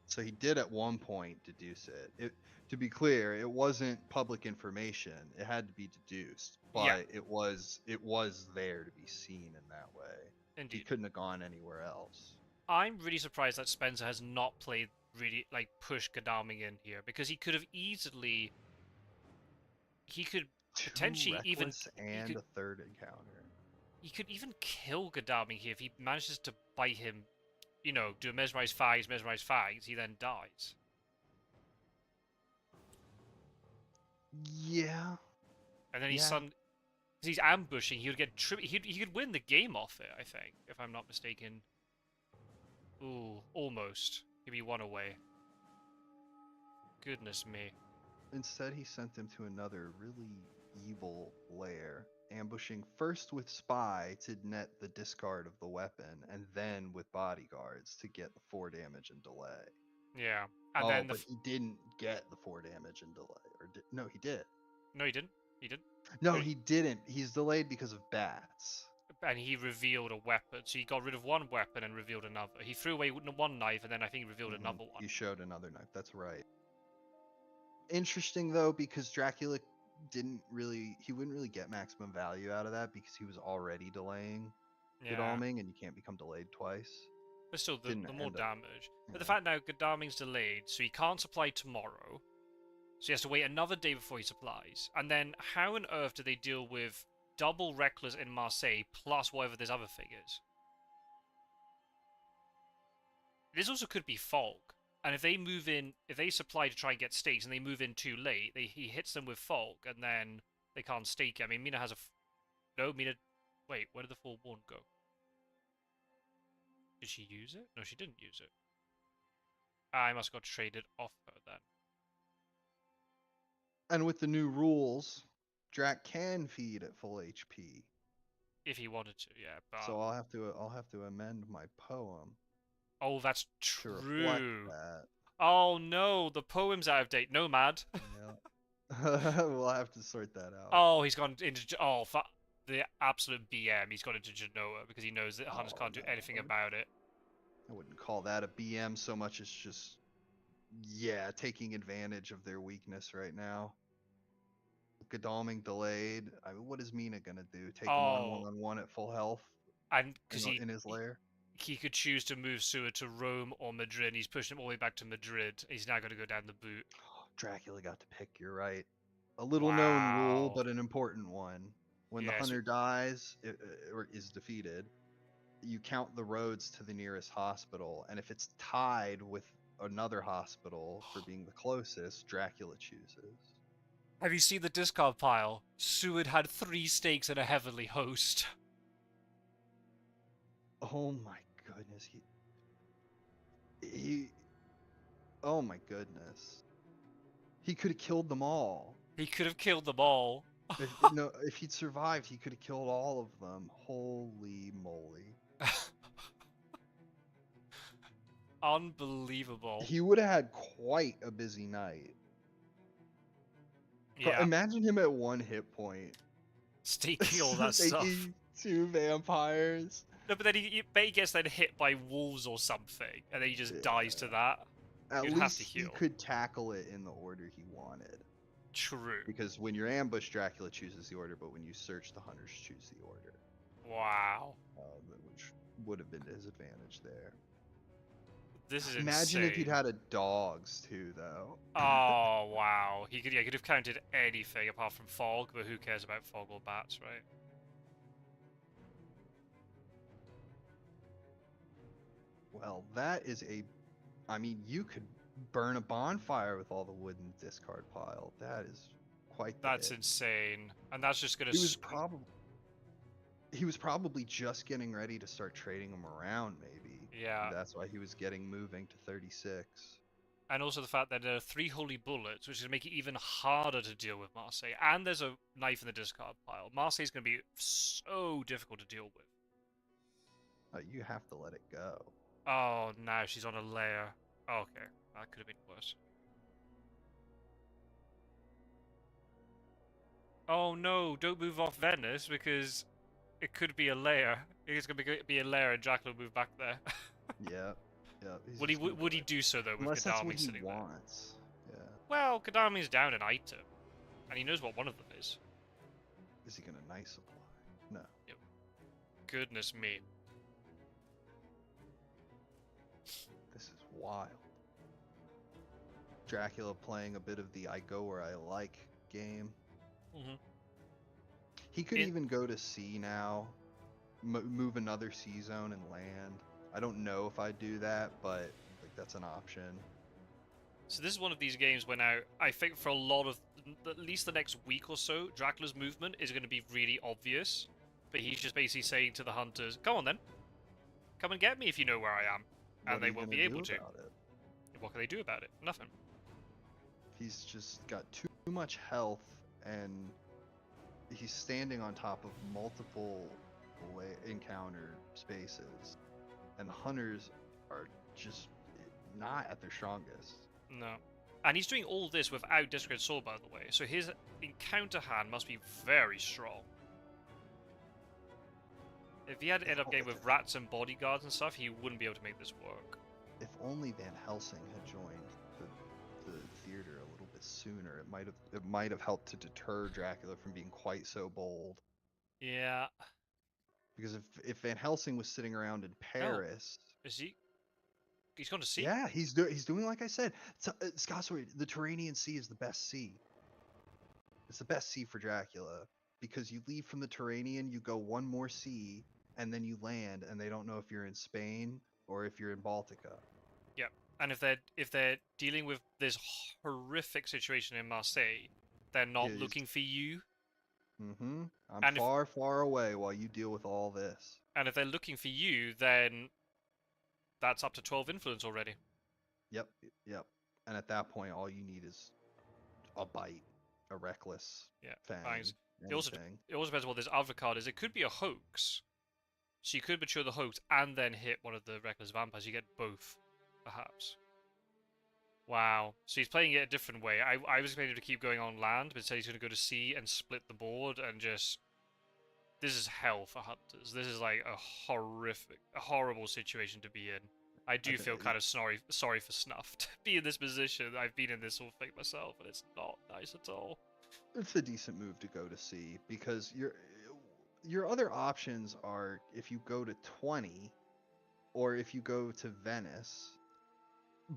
So he did at one point deduce it. To be clear, it wasn't public information. It had to be deduced, but Yeah, it was there to be seen in that way. He indeed. couldn't have gone anywhere else. I'm really surprised that Spencer has not played really, like, push Godalming in here, because he could have easily. He could Too potentially even. reckless and a third encounter. He could even kill Godalming here if he manages to bite him, you know, do a mesmerize fags, he then dies. Yeah. And then Yeah. he's ambushing, he would get he could win the game off it, I think, if I'm not mistaken. Ooh, almost. He'd be one away. Goodness me. Instead, he sent them to another really evil lair, ambushing first with spy to net the discard of the weapon, and then with bodyguards to get the 4 damage and delay. Yeah. And Oh, then but he didn't get the 4 damage and delay. No, he did. No, he didn't. He didn't. No, he didn't. He's delayed because of bats. And he revealed a weapon. So he got rid of one weapon and revealed another. He threw away one knife and then I think he revealed another one. He showed another knife. That's right. Interesting though, because Dracula he wouldn't really get maximum value out of that because he was already delaying Godalming, and you can't become delayed twice. But still, the more damage. Yeah. But the fact now Godalming's delayed, so he can't supply tomorrow. So he has to wait another day before he supplies. And then how on earth do they deal with double Reckless in Marseille plus whatever this other thing is? This also could be Falk. And if they move in, if they supply to try and get stakes and they move in too late, he hits them with Falk and then they can't stake it. I mean, Mina has a... No, Mina... Wait, where did the forewarned go? Did she use it? No, she didn't use it. I must have got traded off her then. And with the new rules, Drac can feed at full HP. If he wanted to, yeah. But... So I'll have to amend my poem. Oh, that's to reflect true. that. Oh no, the poem's out of date. Nomad. Yeah. We'll have to sort that out. Oh, he's gone into the absolute BM. He's gone into Genoa because he knows that Hunters can't do anything about it. I wouldn't call that a BM so much as just, yeah, taking advantage of their weakness right now. Godalming delayed. I mean, what is Mina gonna do? Take him on one-on-one at full health? And because in his lair? He could choose to move Seward to Rome or Madrid. He's pushing him all the way back to Madrid. He's now going to go down the boot. Dracula got to pick, you're right. A little known rule, but an important one. When the hunter dies or is defeated, you count the roads to the nearest hospital, and if it's tied with another hospital for being the closest, Dracula chooses. Have you seen the discard pile? Seward had 3 stakes and a heavenly host. Oh my goodness, he oh my goodness. He could have killed them all. He could have killed them all. If he'd survived, he could have killed all of them. Holy moly. Unbelievable. He would have had quite a busy night. Yeah. Imagine him at 1 hit point. Staking all that stuff. 2 vampires. No, but then he gets then hit by wolves or something, and then he just dies to that. At least he could tackle it in the order he wanted. True. Because when you're ambushed, Dracula chooses the order, but when you search, the hunters choose the order. Wow. would have been to his advantage there. This is Imagine insane. if he'd had a dogs too, though. Oh wow, he could have counted anything apart from fog, but who cares about fog or bats, right? Well, that is a. I mean, you could burn a bonfire with all the wood in the discard pile. That is quite the That's hit. insane, and that's just gonna. He was probably just getting ready to start trading them around, maybe. Yeah, That's why he was getting moving to 36. and also the fact that there are 3 holy bullets, which is gonna make it even harder to deal with Marseille. And there's a knife in the discard pile. Marseille's gonna be so difficult to deal with. You have to let it go. Oh, now she's on a layer. Okay, that could have been worse. Oh no, don't move off Venice because it could be a layer. It's gonna be a layer and Jack will move back there. Yeah, yeah. Would he do so though with Unless that's Kadami what he sitting there? wants. Yeah. Well, Kadami's down an item, and he knows what one of them is. Is he gonna nice supply? No. Yep. Goodness me. This is wild. Dracula playing a bit of the I go where I like game. Mm-hmm. He could even go to sea now, move another sea zone and land. I don't know if I'd do that, but like that's an option. So this is one of these games where now I think for a lot of at least the next week or so, Dracula's movement is going to be really obvious, but he's just basically saying to the hunters, "Come on then, come and get me if you know where I am," and they won't be able to. What can they do about it? Nothing. He's just got too much health, and he's standing on top of multiple encounter spaces, and the hunters are just not at their strongest. No. And he's doing all this without Discred Sword, by the way, so his encounter hand must be very strong. If he had to end up getting with rats and bodyguards and stuff, he wouldn't be able to make this work. If only Van Helsing had joined the theater a little bit sooner, it might have helped to deter Dracula from being quite so bold. Yeah. Because if Van Helsing was sitting around in Paris, is he? He's gone to sea. Yeah, he's doing like I said. Scotsway, the Turanian Sea is the best sea. It's the best sea for Dracula because you leave from the Turanian, you go one more sea, and then you land, and they don't know if you're in Spain or if you're in Baltica. Yep. And if they're dealing with this horrific situation in Marseille, they're not looking for you. Mm-hmm. I'm far away while you deal with all this. And if they're looking for you, then that's up to 12 influence already. Yep. And at that point, all you need is a bite, a reckless fang. It also depends what this other card is. It could be a hoax. So you could mature the hoax and then hit one of the reckless vampires. You get both, perhaps. Wow. So he's playing it a different way. I was expecting him to keep going on land, but instead he's going to go to sea and split the board and just... This is hell for hunters. This is like a horrible situation to be in. I do feel kind of sorry for Snuff to be in this position. I've been in this whole thing myself, and it's not nice at all. It's a decent move to go to sea because your other options are if you go to 20 or if you go to Venice.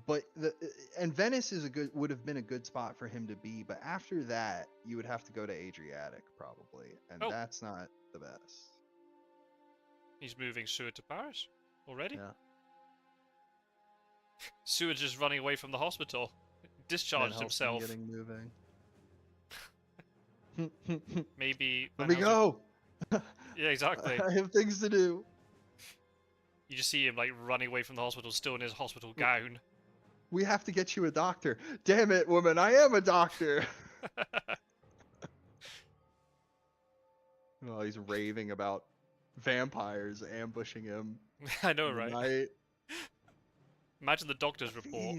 But Venice would have been a good spot for him to be, but after that you would have to go to Adriatic probably, and that's not the best. He's moving Seward to Paris already? Yeah. Seward's just running away from the hospital. Discharged himself. Getting moving. Maybe. Let me go! Yeah, exactly. I have things to do. You just see him like running away from the hospital, still in his hospital gown. We have to get you a doctor. Damn it, woman, I am a doctor. Oh, he's raving about vampires ambushing him. I know, right? Night. Imagine the doctor's report.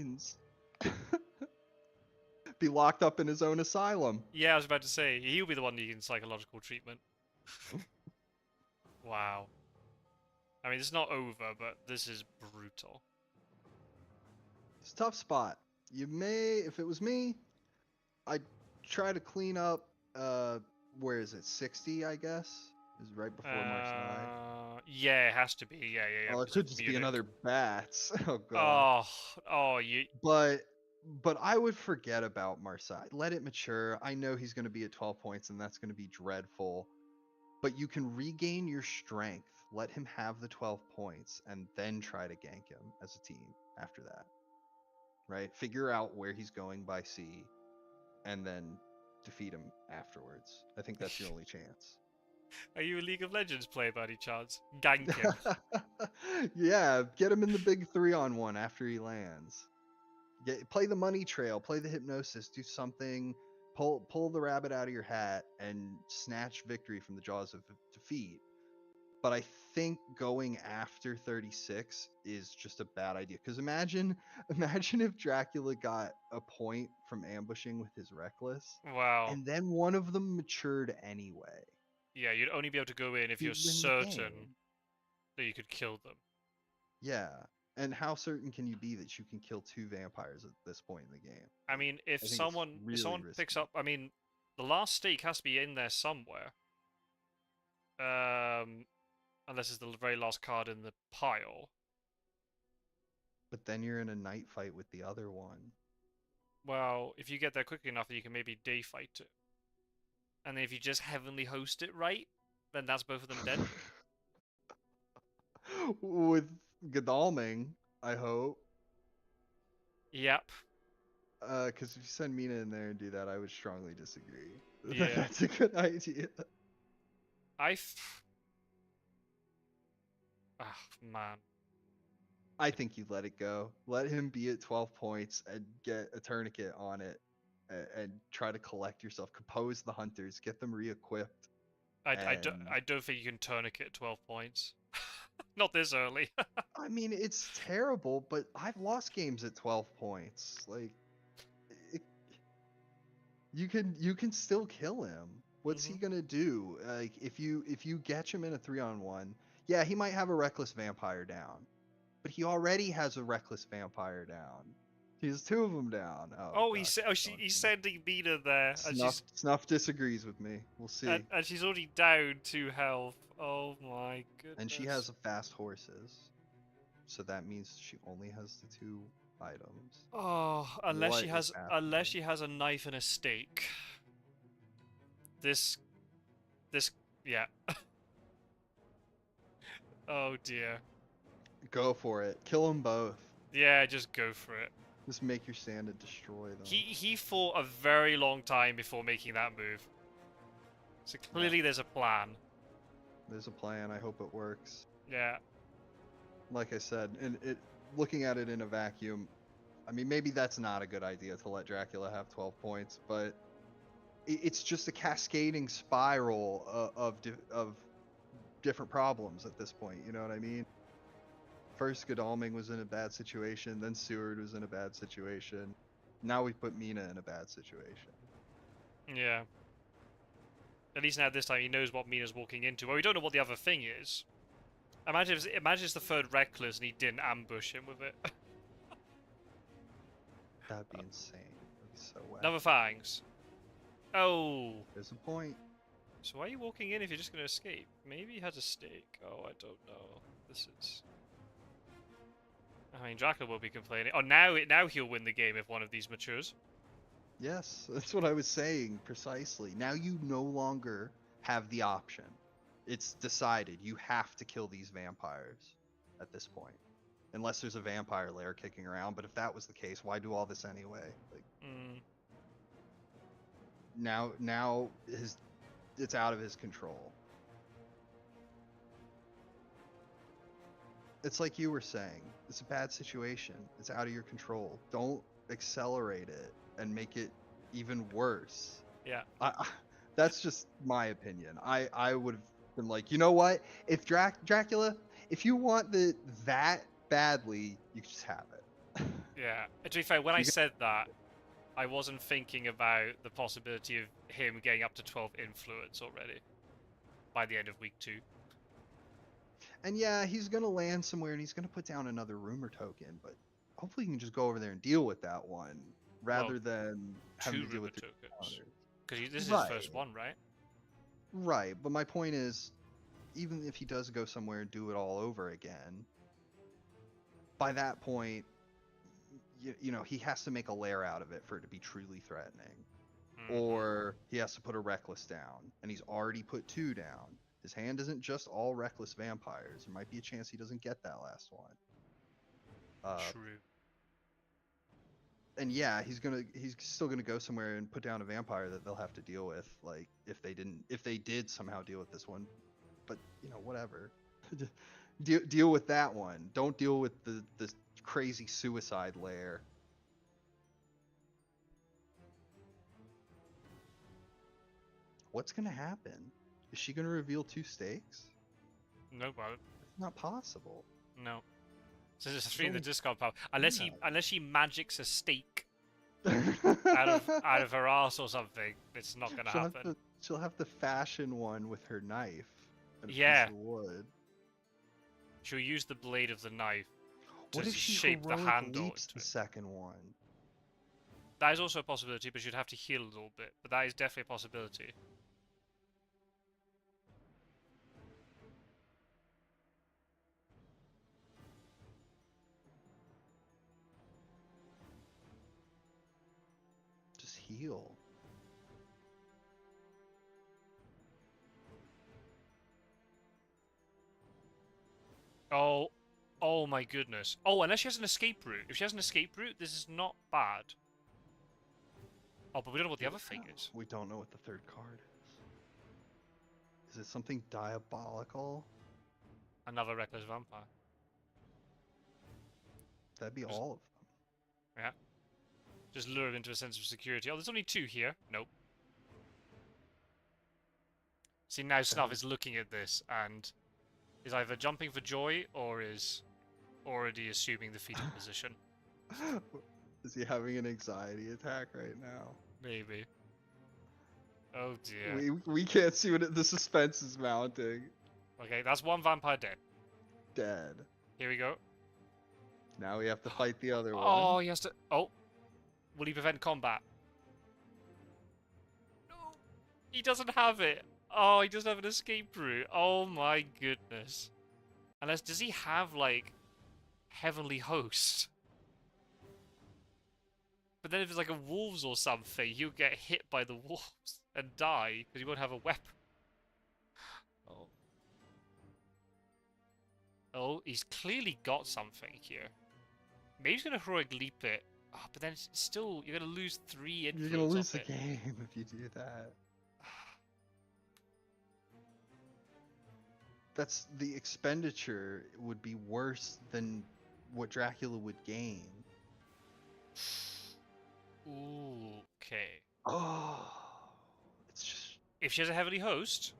Be locked up in his own asylum. Yeah, I was about to say, he'll be the one needing psychological treatment. Wow. I mean, it's not over, but this is brutal. It's a tough spot. You may, if it was me, I'd try to clean up, where is it, 60, I guess? Is it right before Marseille? Yeah, it has to be. Yeah. Oh, it Because could of just be Munich. another bats. Oh god. Oh, oh, you. But I would forget about Marseille. Let it mature. I know he's going to be at 12 points and that's going to be dreadful. But you can regain your strength. Let him have the 12 points and then try to gank him as a team after that. Right? Figure out where he's going by sea and then defeat him afterwards. I think that's your only chance. Are you a League of Legends player by any chance? Gank him. Yeah, get him in the big 3-on-1 after he lands. Play the money trail, play the hypnosis, do something, pull the rabbit out of your hat and snatch victory from the jaws of defeat. But I think going after 36 is just a bad idea. Because imagine if Dracula got a point from ambushing with his reckless, Wow. and then one of them matured anyway. Yeah, you'd only be able to go in if You'd you're win the certain game. that you could kill them. Yeah. And how certain can you be that you can kill 2 vampires at this point in the game? I mean, if I think it's someone really picks risky. up, I mean, the last stake has to be in there somewhere. Unless it's the very last card in the pile. But then you're in a night fight with the other one. Well, if you get there quickly enough, you can maybe day fight it. And then if you just heavenly host it right, then that's both of them dead. With Godalming, I hope. Yep. Because if you send Mina in there and do that, I would strongly disagree. Yeah. That's a good idea. Ah, man. I think you let it go. Let him be at 12 points and get a tourniquet on it and try to collect yourself. Compose the hunters, get them re-equipped. I don't think you can tourniquet 12 points. Not this early. I mean, it's terrible, but I've lost games at 12 points. Like, it, you can still kill him. What's he gonna do? Like, if you catch him in a 3-on-1, yeah, he might have a reckless vampire down, but he already has a reckless vampire down. He has 2 of them down. Oh Oh, gosh, he's sending Mina there, and Snuff disagrees with me. We'll see. and she's already down 2 health. Oh my goodness. And she has fast horses, so that means she only has the 2 items. Oh, What is unless happening? she has a knife and a stake. This, yeah. Oh dear. Go for it. Kill them both. Yeah, just go for it. Just make your stand and destroy them. He fought a very long time before making that move. So clearly there's a plan. There's a plan. I hope it works. Yeah. Like I said, and looking at it in a vacuum, I mean, maybe that's not a good idea to let Dracula have 12 points, but it's just a cascading spiral of different problems at this point. You know what I mean? First, Godalming was in a bad situation, then Seward was in a bad situation. Now we put Mina in a bad situation. Yeah. At least now this time he knows what Mina's walking into. Well, we don't know what the other thing is. Imagine it's the third reckless and he didn't ambush him with it. That'd be insane. That'd be so wacky. Another fangs. Oh. There's a point. So why are you walking in if you're just going to escape? Maybe he has a stake. Oh, I don't know. This is... I mean, Dracula will be complaining. Oh, now he'll win the game if one of these matures. Yes, that's what I was saying precisely. Now you no longer have the option. It's decided. You have to kill these vampires at this point. Unless there's a vampire lair kicking around, but if that was the case, why do all this anyway? Like, now it's out of his control. It's like you were saying. It's a bad situation. It's out of your control. Don't accelerate it and make it even worse. Yeah. That's just my opinion. I would have been like, you know what? If Dracula, if you want that badly, you can just have it. Yeah. To be fair, when I said that, I wasn't thinking about the possibility of him getting up to 12 influence already by the end of week 2. And yeah, he's gonna land somewhere and he's gonna put down another rumor token, but hopefully he can just go over there and deal with that one rather than having to deal with tokens. others. Because this is his first one, right? Right, but my point is, even if he does go somewhere and do it all over again, by that point, you know, he has to make a lair out of it for it to be truly threatening. Or he has to put a reckless down, and he's already put 2 down. His hand isn't just all reckless vampires. There might be a chance he doesn't get that last one. True. And yeah, he's still gonna go somewhere and put down a vampire that they'll have to deal with. Like if they did somehow deal with this one, but you know, whatever. deal with that one. Don't deal with the crazy suicide lair. What's gonna happen? Is she gonna reveal 2 stakes? No, but It's not possible. no. So just 3 in the discard pile. Unless she magics a stake out of her ass or something, it's not gonna happen. She'll have to fashion one with her knife and a piece of wood. She'll use the blade of the knife to what if she shape the handle. Leaps the second one? That is also a possibility, but she'd have to heal a little bit. But that is definitely a possibility. Just heal. Oh my goodness. Oh, unless she has an escape route. If she has an escape route, this is not bad. Oh, but we don't know what the other thing is. We don't know what the 3rd card is. Is it something diabolical? Another reckless vampire. That'd be all of them. Yeah. Just lure him into a sense of security. Oh, there's only 2 here. Nope. See, now Snuff is looking at this and is either jumping for joy or is already assuming the fetal position. Is he having an anxiety attack right now? Maybe. Oh dear. We can't see what the suspense is mounting. Okay, that's 1 vampire dead. Dead. Here we go. Now we have to fight the other one. Oh, he has to... Oh. Will he prevent combat? No. He doesn't have it. Oh, he doesn't have an escape route. Oh my goodness. Unless, does he have, like, Heavenly Host? But then if it's like a wolves or something, he'll get hit by the wolves and die because he won't have a weapon. Oh. Oh, he's clearly got something here. Maybe he's going to heroic leap it. Oh, but then it's still, you're going to lose 3 influence. You're going to lose the game if you do that. That's the expenditure would be worse than what Dracula would gain. Ooh, okay. Oh, it's just... If she has a Heavenly Host,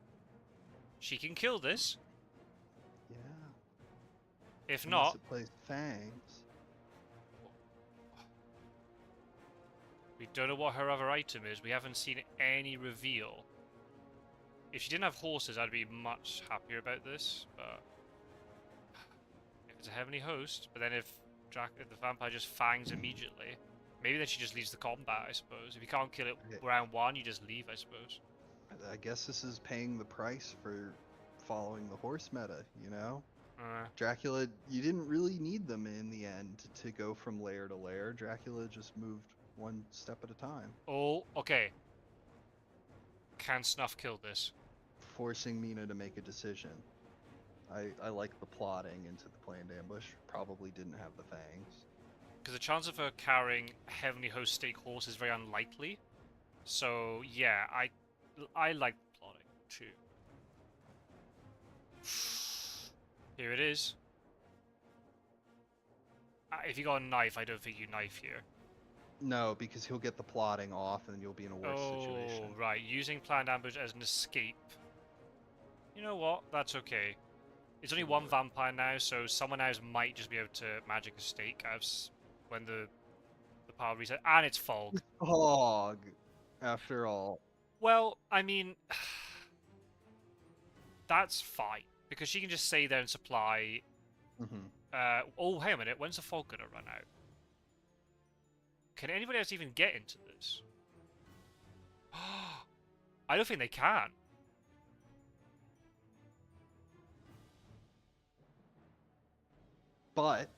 she can kill this. Yeah. If Unless not... it plays Fangs. We don't know what her other item is. We haven't seen any reveal. If she didn't have horses, I'd be much happier about this, but... If it's a Heavenly Host, but then if the vampire just fangs immediately, maybe then she just leaves the combat, I suppose. If you can't kill it round 1, you just leave, I suppose. I guess this is paying the price for following the horse meta, you know? Dracula, you didn't really need them in the end to go from layer to layer. Dracula just moved 1 step at a time. Oh, okay. Can Snuff kill this? Forcing Mina to make a decision. I like the plotting into the planned ambush. Probably didn't have the fangs. Because the chance of her carrying Heavenly Host stake horse is very unlikely. So, yeah, I like the plotting, too. Here it is. If you got a knife, I don't think you knife here. No, because he'll get the plotting off and you'll be in a worse situation. Oh, right. Using planned ambush as an escape. You know what? That's okay. It's only 1 vampire now, so someone else might just be able to magic a stake when the power reset. And it's fog. Fog, after all. Well, I mean... that's fine. Because she can just stay there and supply... oh, hang a minute. When's the fog going to run out? Can anybody else even get into this? I don't think they can. but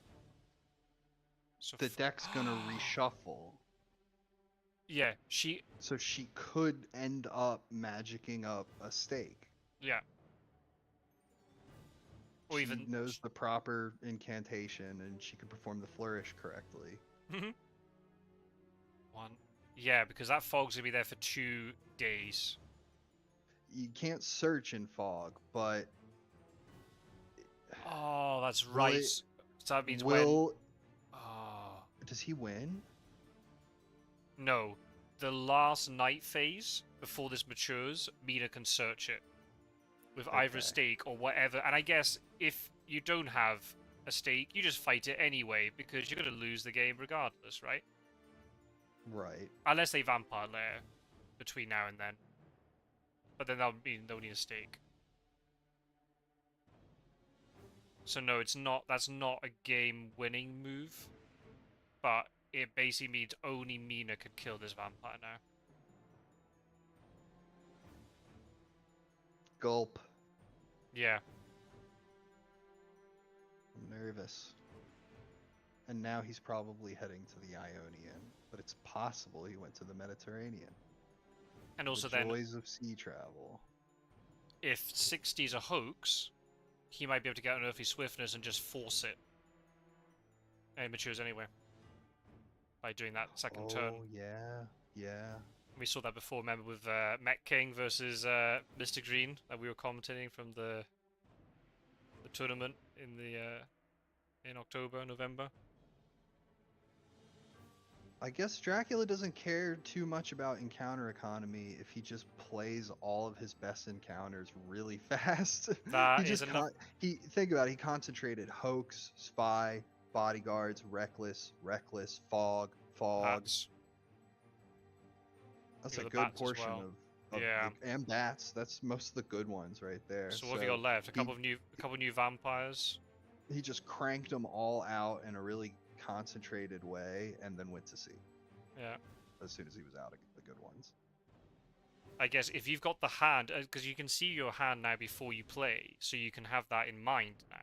So the deck's gonna reshuffle. Yeah, she. So she could end up magicking up a stake. Yeah. Or She even. knows the proper incantation and she can perform the flourish correctly. One. Yeah, because that fog's gonna be there for 2 days. You can't search in fog, but Oh, that's will right. it So that means when. will Oh. does he win? No. The last night phase, before this matures, Mina can search it. With either a Okay. stake or whatever. And I guess if you don't have a stake, you just fight it anyway, because you're gonna lose the game regardless, right? Right. Unless they vampire lair between now and then. But then that'll mean they'll need a stake. So no, it's not. That's not a game-winning move. But it basically means only Mina could kill this vampire now. Gulp. Yeah. I'm nervous. And now he's probably heading to the Ionian, but it's possible he went to the Mediterranean. And also The then, joys of sea travel. if 60 is a hoax, he might be able to get unearthly swiftness and just force it. And it matures anyway. By doing that second turn. Oh yeah, yeah. We saw that before, remember, with Met King versus Mr. Green that we were commentating from the tournament in the in October, November. I guess Dracula doesn't care too much about encounter economy if he just plays all of his best encounters really fast. That he is just enough. he think about it, he concentrated hoax, spy, bodyguards, reckless, fog. Bats. That's You a got the good bats as portion well. of Yeah. and bats. That's most of the good ones right there. So what have you got left? A he- couple of new vampires. He just cranked them all out in a really concentrated way and then went to sea Yeah. as soon as he was out of the good ones. I guess if you've got the hand, because you can see your hand now before you play, so you can have that in mind now.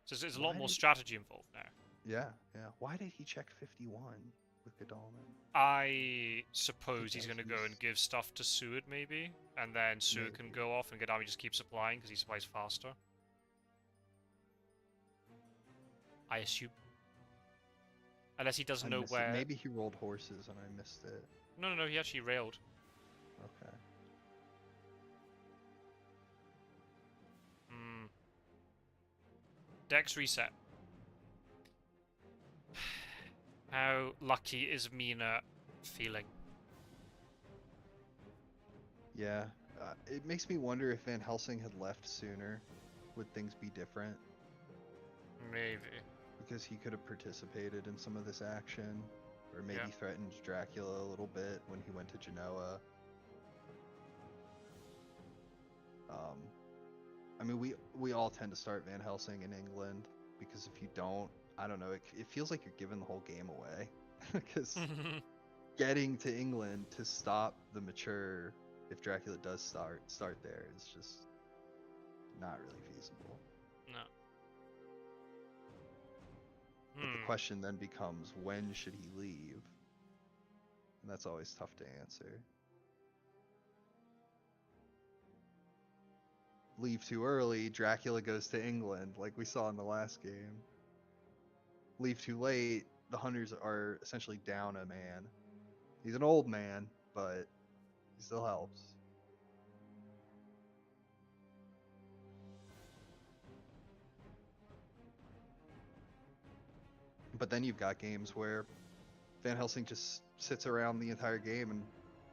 So there's a lot more strategy involved now. Yeah, yeah. Why did he check 51 with Godalming? I suppose he's going to go Because and give stuff to Seward, maybe, and then Seward can Maybe. go off and Godami just keep supplying because he supplies faster. I assume. Unless he doesn't know where. Maybe he rolled horses and I missed it. No, he actually railed. Okay. Hmm. Dex reset. How lucky is Mina feeling? Yeah. It makes me wonder if Van Helsing had left sooner. Would things be different? Maybe. Because he could have participated in some of this action. Or maybe Yeah. threatened Dracula a little bit when he went to Genoa. I mean, we all tend to start Van Helsing in England. Because if you don't, I don't know, it feels like you're giving the whole game away. Because getting to England to stop the mature, if Dracula does start there, is just not really feasible. No. But the question then becomes, when should he leave? And that's always tough to answer. Leave too early, Dracula goes to England, like we saw in the last game. Leave too late, the hunters are essentially down a man. He's an old man, but he still helps. But then you've got games where Van Helsing just sits around the entire game and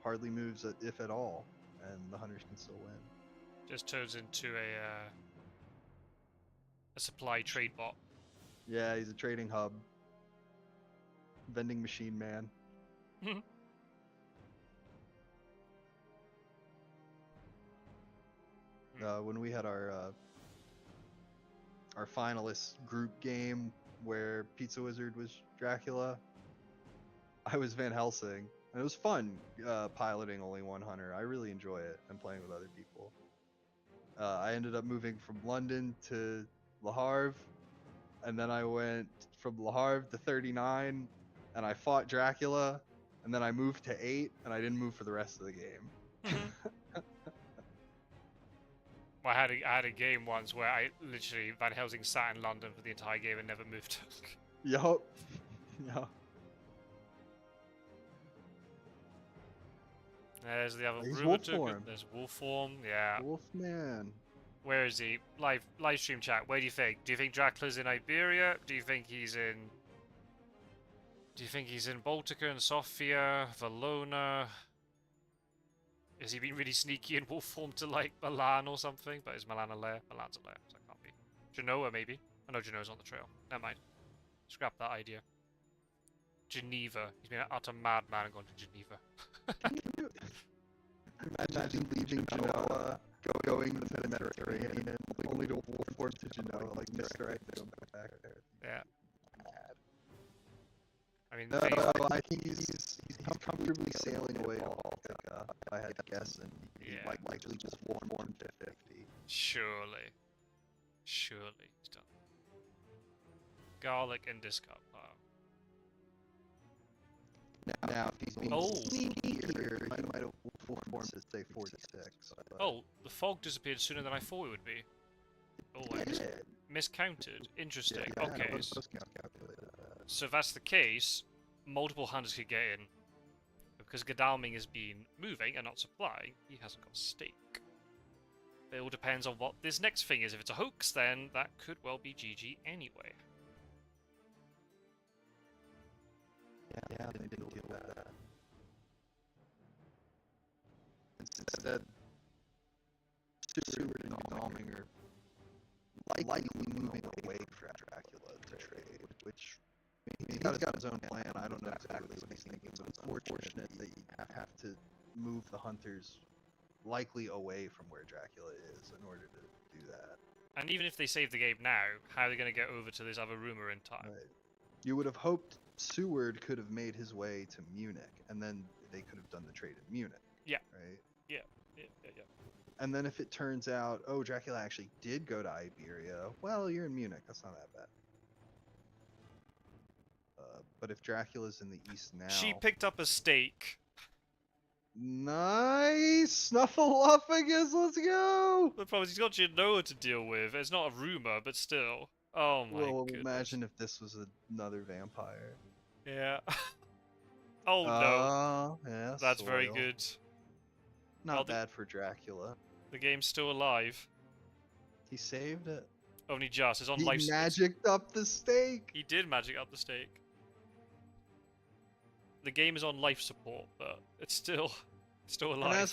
hardly moves, if at all, and the hunters can still win. Just turns into a supply trade bot. Yeah, he's a trading hub. Vending machine man. When we had our finalist group game where Pizza Wizard was Dracula, I was Van Helsing. And it was fun piloting only one hunter. I really enjoy it and playing with other people. I ended up moving from London to Le Havre, and then I went from Le Havre to 39, and I fought Dracula, and then I moved to 8, and I didn't move for the rest of the game. Well, I had a game once where I literally Van Helsing sat in London for the entire game and never moved. Yup. Yup. There's the other He's rumor wolf token. form. There's wolf form. Yeah. Wolfman. Where is he? Live stream chat. Where do you think? Do you think Dracula's in Iberia? Do you think he's in? Do you think he's in Baltica and Sofia, Valona? Has he been really sneaky in wolf form to like Milan or something? But is Milan a lair? Milan's a lair, so it can't be. Genoa maybe. I know Genoa's on the trail. Never mind. Scrap that idea. Geneva. He's been an utter madman and gone to Geneva. Imagine leaving Genoa, going to the Mediterranean, only to wolf form to Genoa, like Mr. Right there, back there. Yeah. Mad. I mean, No, the thing is, I think he's comfortably sailing away to Baltica, if I had to guess, and he Yeah. might likely just wolf form to 50. surely he's done. Garlic and discard pile. Now, if he's being Oh. sneaky here, he might have wolf formed to say 46. But Oh, the fog disappeared sooner than I thought it would be. Oh, I miscounted. Interesting. Yeah, Okay, let's calculate that. so if that's the case, multiple hunters could get in. Because Godalming has been moving and not supplying, he hasn't got stake. It all depends on what this next thing is. If it's a hoax, then that could well be GG anyway. Yeah, they didn't deal with that. Instead, Stewart and Godalming are likely moving away from Dracula to trade, which he's got his own plan. I don't know exactly what he's thinking, but it's unfortunate that you have to move the hunters likely away from where Dracula is in order to do that. And even if they save the game now, how are they going to get over to this other rumour in time? Right. You would have hoped Seward could have made his way to Munich, and then they could have done the trade in Munich. Yeah. Right? Yeah. And then if it turns out, oh, Dracula actually did go to Iberia, well, you're in Munich. That's not that bad. But if Dracula's in the east now... She picked up a stake. Nice! Snuffaluffagus, let's go! The problem is he's got Genoa to deal with. It's not a rumour, but still. Oh my goodness. Imagine if this was another vampire. Yeah. Oh no. Yeah, That's very soil. good. Not Well, bad for Dracula. The game's still alive. He saved it. Only just. It's on He life. magicked up the stake. He did magic up the stake. The game is on life support, but it's still alive.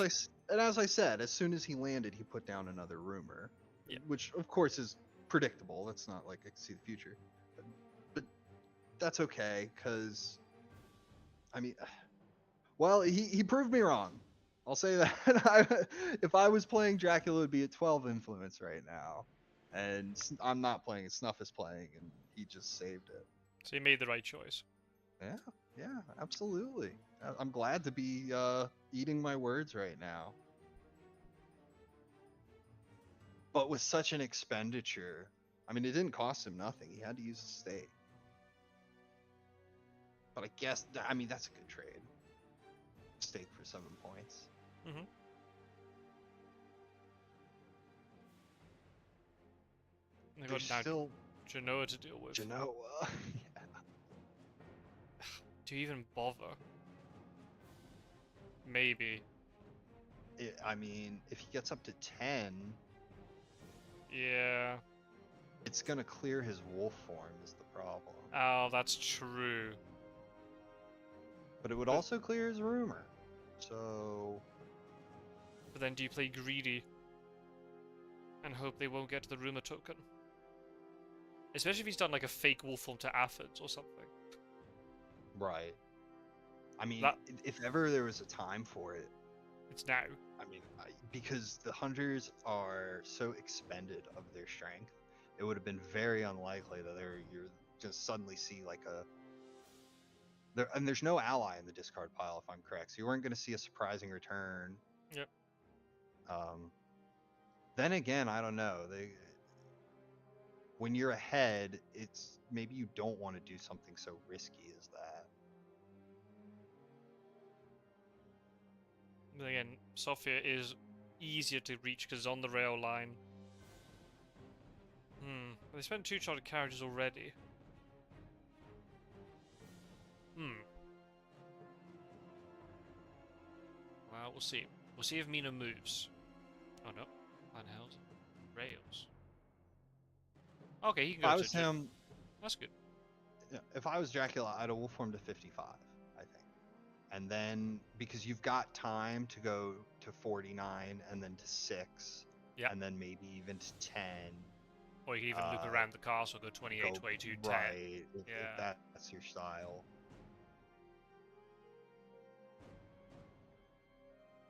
And as I said, as soon as he landed, he put down another rumor, Yeah. which of course is predictable. It's not like I can see the future, but that's okay because, I mean, well, he proved me wrong. I'll say that. If I was playing Dracula, it would be at 12 influence right now, and I'm not playing it. Snuff is playing, and he just saved it. So he made the right choice. Yeah, absolutely. I'm glad to be eating my words right now. But with such an expenditure, I mean, it didn't cost him nothing. He had to use a stake. But I guess, I mean, that's a good trade. Stake for 7 points. Mm-hmm. They've got There's now still Genoa to deal with. Genoa. Yeah. Do you even bother? Maybe. I mean, if he gets up to 10, Yeah. it's going to clear his wolf form is the problem. Oh, that's true. But it would also clear his rumor. So... But then do you play greedy and hope they won't get to the rumor token? Especially if he's done like a fake wolf form to Athens or something. Right. I mean, That- if ever there was a time for it, It's now. I mean, because the hunters are so expended of their strength, it would have been very unlikely that you're just suddenly see like and there's no ally in the discard pile if I'm correct, so you weren't going to see a surprising return. Yep. Then again, I don't know. when you're ahead, it's maybe you don't want to do something so risky as that. But again, Sofia is easier to reach because it's on the rail line. They spent 2 chartered carriages already. Well, we'll see. We'll see if Mina moves. Oh no, Van Helsing. Rails. Okay, he can If go I to was him, That's good. if I was Dracula, I'd have wolf formed to 55, I think. And then, because you've got time to go to 49 and then to 6, Yeah. and then maybe even to 10. Or you can even loop around the castle, go 28, 22, 10. Right, if Yeah. that's your style.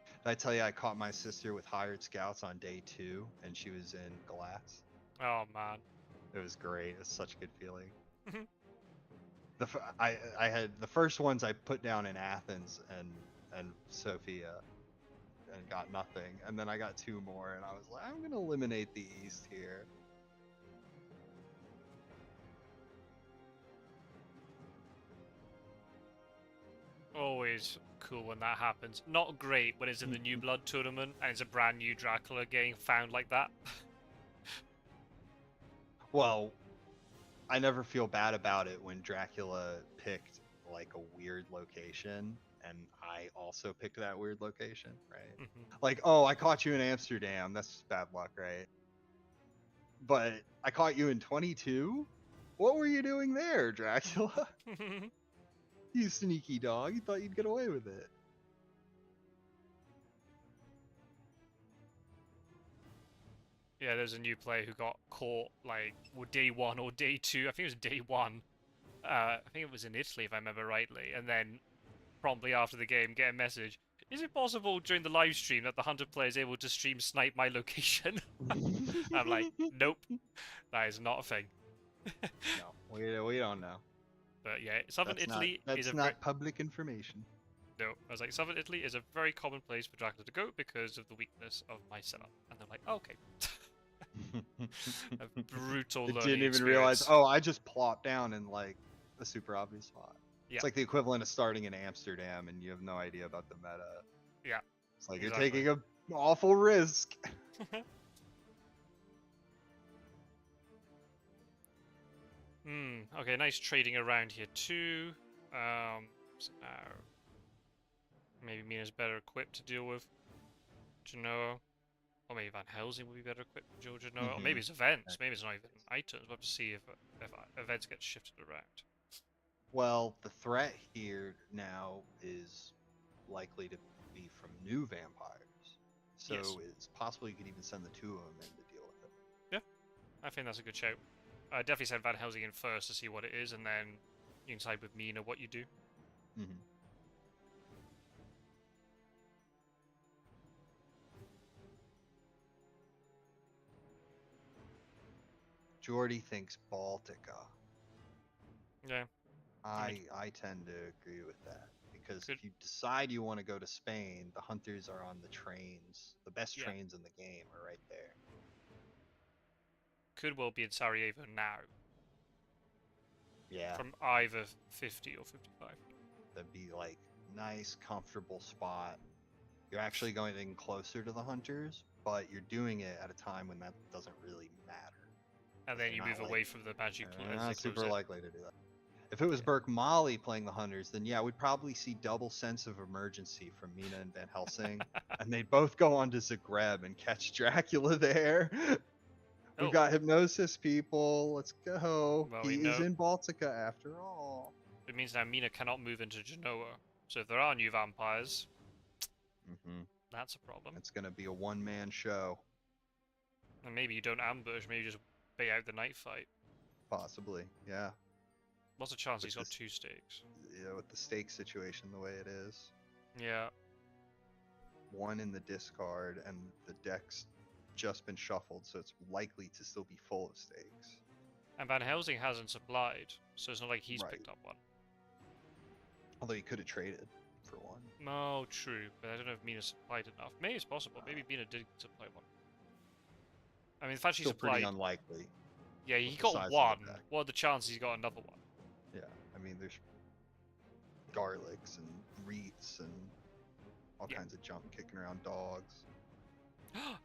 Did I tell you I caught my sister with hired scouts on day 2, and she was in Glass? Oh man. It was great. It was such a good feeling. I had the first ones I put down in Athens and Sophia, and got nothing, and then I got 2 more, and I was like, I'm gonna eliminate the East here. Always cool when that happens. Not great when it's in the New Blood tournament and it's a brand new Dracula getting found like that. Well, I never feel bad about it when Dracula picked like a weird location, and I also picked that weird location, right? Like, oh, I caught you in Amsterdam. That's bad luck, right? But I caught you in 22? What were you doing there, Dracula? You sneaky dog. You thought you'd get away with it. Yeah, there's a new player who got caught like day 1 or day 2. I think it was day 1. I think it was in Italy if I remember rightly. And then promptly after the game get a message. Is it possible during the live stream that the Hunter player is able to stream snipe my location? I'm like, nope. That is not a thing. No, we don't know. But yeah, Southern Italy is that's not public information. No, I was like, Southern Italy is a very common place for Dracula to go because of the weakness of my setup. And they're like, oh, okay. A brutal learning Didn't even experience. realize, oh, I just plopped down in like a super obvious spot. Yeah. It's like the equivalent of starting in Amsterdam and you have no idea about the meta. Yeah. It's like you're taking an awful risk. Okay, nice trading around here too. So now maybe Mina's better equipped to deal with Genoa. Or maybe Van Helsing would be better equipped to deal with Genoa. Or maybe it's events. Maybe it's not even items. We'll have to see if events get shifted around. Well, the threat here now is likely to be from new vampires. So it's possible you could even send the 2 of them in to deal with it. Yeah, I think that's a good shout. I definitely send Van Helsing in first to see what it is, and then you can decide with Mina what you do. Jordy thinks Baltica. Yeah. I tend to agree with that. Because if you decide you want to go to Spain, the hunters are on the trains. The best trains in the game are right there. Could well be in Sarajevo now. Yeah. From either 50 or 55. That'd be like nice, comfortable spot. You're actually going in closer to the hunters, but you're doing it at a time when that doesn't really matter. And then you move away from the magic. Not super likely to do that. If it was Burke Molly playing the hunters, then yeah, we'd probably see double sense of emergency from Mina and Van Helsing, and they'd both go on to Zagreb and catch Dracula there. We've got hypnosis, people. Let's go. Well, he is in Baltica after all. It means now Mina cannot move into Genoa. So if there are new vampires, that's a problem. It's going to be a one-man show. And maybe you don't ambush, maybe you just bait out the night fight. Possibly, yeah. What's the chance he's got 2 stakes? Yeah, with the stake situation the way it is. Yeah. 1 in the discard, and the deck's just been shuffled, so it's likely to still be full of stakes. And Van Helsing hasn't supplied, so it's not like he's picked up 1. Although he could have traded for 1. No, true, but I don't know if Mina supplied enough. Maybe it's possible. Maybe Mina did supply 1. I mean, the fact she supplied... pretty unlikely. Yeah, he with the got size of one. the deck. What are the chances he's got another one? Yeah, I mean, there's garlics and wreaths and all Yeah. kinds of junk kicking around dogs.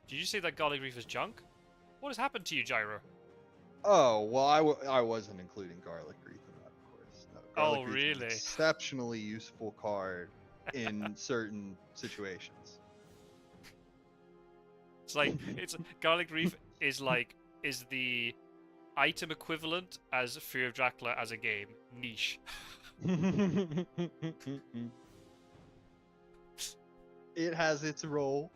Did you say that garlic reef is junk? What has happened to you, Gyro? Oh, well, I wasn't including garlic wreath in that, of course. No, garlic Oh, wreath is an really? exceptionally useful card in certain situations. It's like garlic reef is the item equivalent as Fury of Dracula as a game. Niche. It has its role.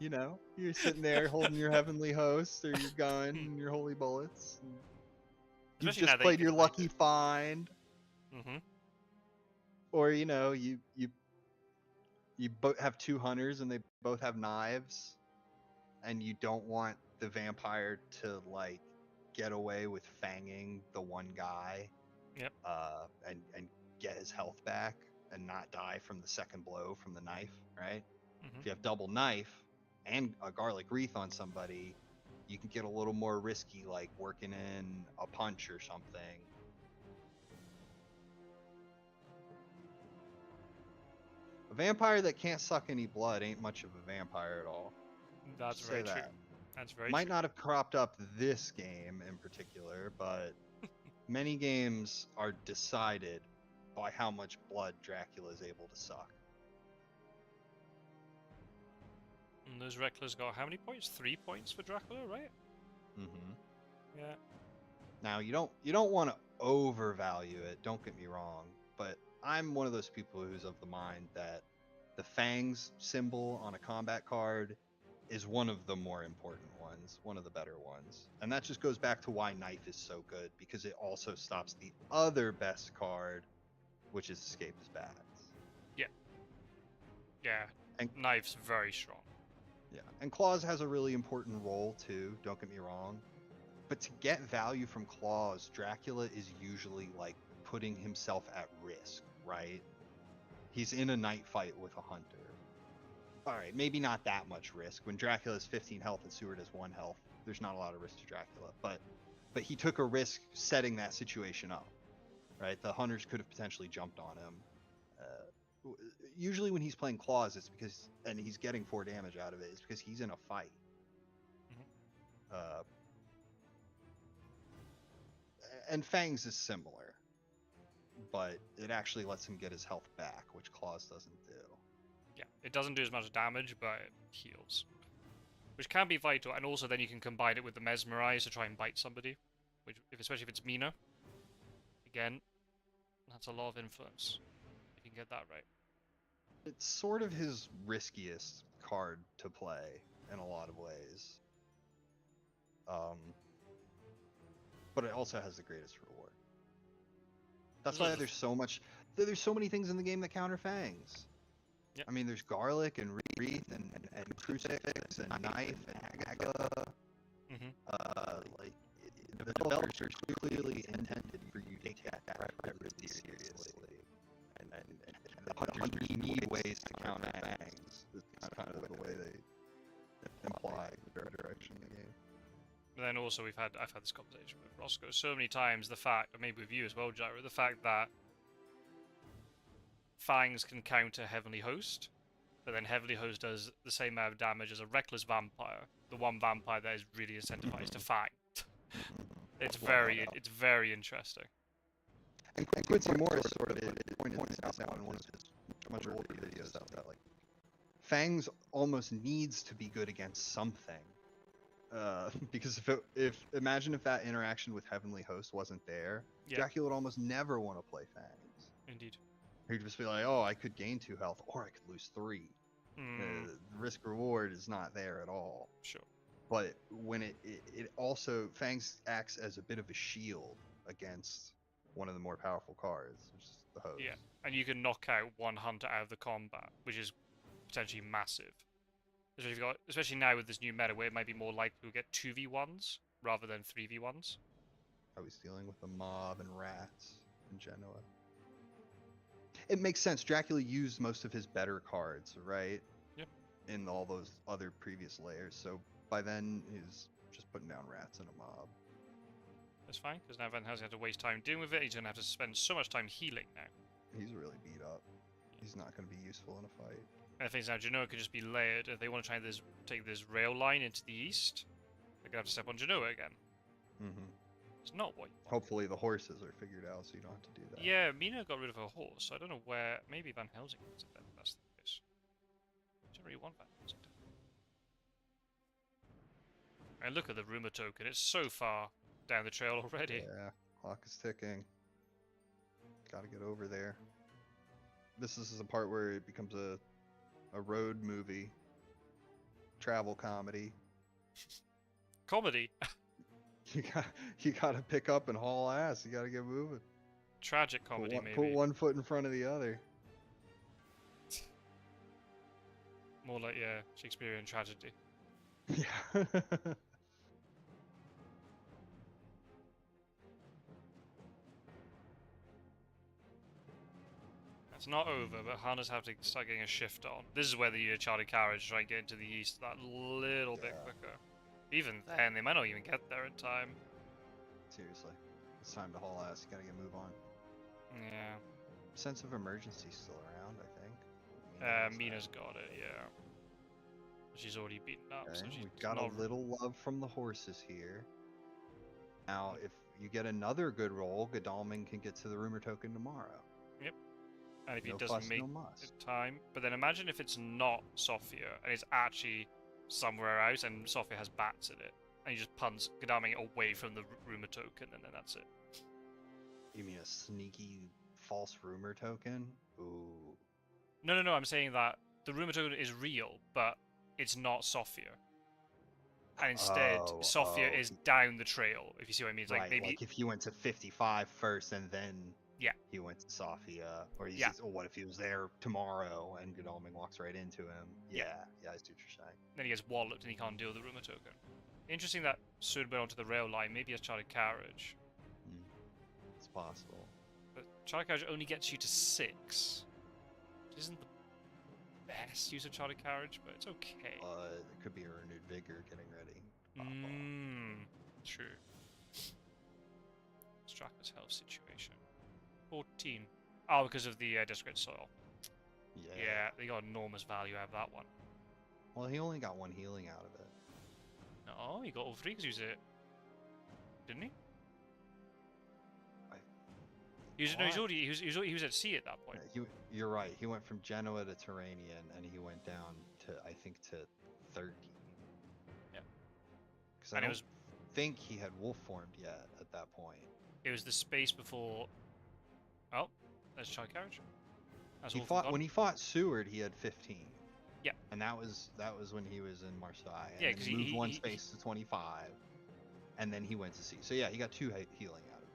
You know, you're sitting there holding your heavenly host or your gun and your holy bullets. And you've Especially now just that you played can your hide lucky it. find, Mm-hmm. or you know, you both have two hunters and they both have knives, and you don't want the vampire to like get away with fanging the one guy, Yep. and get his health back and not die from the second blow from the knife, right? Mm-hmm. If you have double knife and a garlic wreath on somebody, you can get a little more risky, like working in a punch or something. A vampire that can't suck any blood ain't much of a vampire at all. That's Just very say true. that. That's very Might true. not have cropped up this game in particular, but many games are decided by how much blood Dracula is able to suck. And those Reckless got how many points? 3 points for Dracula, right? Mm-hmm. Yeah. Now you don't want to overvalue it. Don't get me wrong, but I'm one of those people who's of the mind that the fangs symbol on a combat card is one of the more important ones, one of the better ones, and that just goes back to why knife is so good, because it also stops the other best card, which is escapist bats. Yeah. Yeah. And Knife's very strong. yeah, and claws has a really important role too. Don't get me wrong. But to get value from claws, Dracula is usually like putting himself at risk, right? He's in a night fight with a hunter. All right, maybe not that much risk. When Dracula has 15 health and Seward has 1 health, there's not a lot of risk to Dracula. But he took a risk setting that situation up, right? The hunters could have potentially jumped on him. Usually when he's playing claws, it's because, and he's getting 4 damage out of it, it's because he's in a fight. Mm-hmm. And Fangs is similar, but it actually lets him get his health back, which Claws doesn't do. Yeah. It doesn't do as much damage, but it heals. Which can be vital, and also then you can combine it with the Mesmerize to try and bite somebody. Which, especially if it's Mina. Again, that's a lot of influence. If you can get that right. It's sort of his riskiest card to play in a lot of ways. But it also has the greatest reward. That's why there's so many things in the game that counter Fangs. Yep. I mean, there's garlic and wreath and crucifix and knife and Aga. Mm-hmm. Like the developers are clearly intended for you to take that really seriously. And the hunters need ways to counter Fangs. It's kind of the way they imply the direction of the game. But then also I've had this conversation with Roscoe so many times, the fact, or maybe with you as well, Gyro, the fact that Fangs can counter Heavenly Host, but then Heavenly Host does the same amount of damage as a Reckless Vampire, the one vampire that is really incentivized to fang. It's very interesting. And Quincy Morris sort of pointed this out in one of his much older videos, that like Fangs almost needs to be good against something. Because if imagine if that interaction with Heavenly Host wasn't there, Yeah. Dracula would almost never want to play Fangs. Indeed. He'd just be like, oh, I could gain 2 health, or I could lose 3. The risk reward is not there at all. Sure. But when it also, Fangs acts as a bit of a shield against one of the more powerful cards, which is the Host. Yeah, and you can knock out one hunter out of the combat, which is potentially massive. Especially now with this new meta where it might be more likely to get 2v1s rather than 3v1s. How he's dealing with the mob and rats in Genoa. It makes sense. Dracula used most of his better cards, right? Yep. In all those other previous layers. So by then, he's just putting down rats in a mob. That's fine, because now Van Helsing had to waste time dealing with it. He's going to have to spend so much time healing now. He's really beat up. He's not going to be useful in a fight. And the thing is now, Genoa could just be layered. If they want to try this, take this rail line into the east, they're going to have to step on Genoa again. Mm-hmm. It's not what you want. Hopefully the horses are figured out so you don't have to do that. Yeah, Mina got rid of her horse, so I don't know where... Maybe Van Helsing is it then, if that's the case. I don't really want Van Helsing to... And look at the rumour token, it's so far down the trail already. Yeah, clock is ticking. Gotta get over there. This is the part where it becomes a road movie. Travel comedy. Comedy! You gotta pick up and haul ass. You gotta get moving. Tragic comedy, maybe. Put one foot in front of the other. More like, yeah, Shakespearean tragedy. Yeah. It's not over, but Hunters have to start getting a shift on. This is where the chartered carriage try and get into the east that little bit quicker. Even then, they might not even get there in time. Seriously. It's time to haul ass. You gotta get move on. Yeah. Sense of emergency still around, I think. Mina's got it, yeah. She's already beaten up, Okay, so she's we've got not... a little love from the horses here. Now, if you get another good roll, Godalming can get to the rumor token tomorrow. Yep. And if he No doesn't fuss, make no muss. it time... But then imagine if it's not Sofia, and it's actually somewhere else, and Sofia has bats in it. And he just punts Godalming away from the rumor token, and then that's it. You mean a sneaky false rumor token? Ooh. No, I'm saying that the rumor token is real, but it's not Sofia. And instead, Sofia is down the trail, if you see what I mean. It's right, like maybe... like if he went to 55 first and then yeah, he went to Sofia, or he's yeah. just, what if he was there tomorrow and Godalming walks right into him? Yeah, I see what you're saying. Then he gets walloped and he can't deal with the rumor token. Interesting that Sud went onto the rail line, maybe as chartered carriage. It's possible. But chartered carriage only gets you to 6. Which isn't the best use of chartered carriage, but it's okay. It could be a renewed vigor getting ready. True. Straka's health situation. 14. Oh, because of the discred soil. Yeah, they got enormous value out of that one. Well, he only got 1 healing out of it. No, he got all 3 because he was at... Didn't he? He was at sea at that point. Yeah, you're right. He went from Genoa to Turanian, and he went down to, I think, to 30. Yeah. Because I don't think he had wolf formed yet at that point. It was the space before... Oh, there's chartered carriage. When he fought Seward, he had 15. Yeah. And that was when he was in Marseille. And yeah, because he moved one space to 25, and then he went to sea. So yeah, he got 2 healing out of it.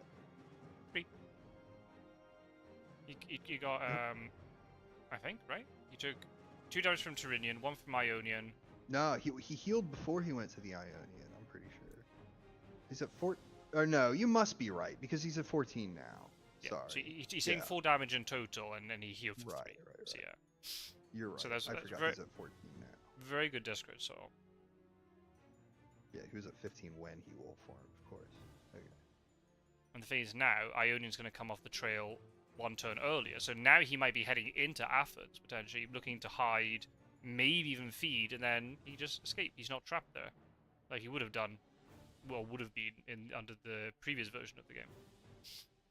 3. You got I think, right? You took 2 damage from Tyrrhenian, 1 from Ionian. No, he healed before he went to the Ionian. I'm pretty sure. He's at 4. Or no, you must be right because he's at 14 now. Yeah. Sorry. So he's taking 4 damage in total, and then he healed for 3. Right. So yeah. You're right. So I forgot he's at 14 now. Very good discred soul. Yeah, he was at 15 when he wolf formed, of course. Okay. And the thing is now, Ionian's going to come off the trail 1 turn earlier, so now he might be heading into Athens, potentially, looking to hide, maybe even feed, and then he just escaped. He's not trapped there. Like he would have done, well, would have been under the previous version of the game.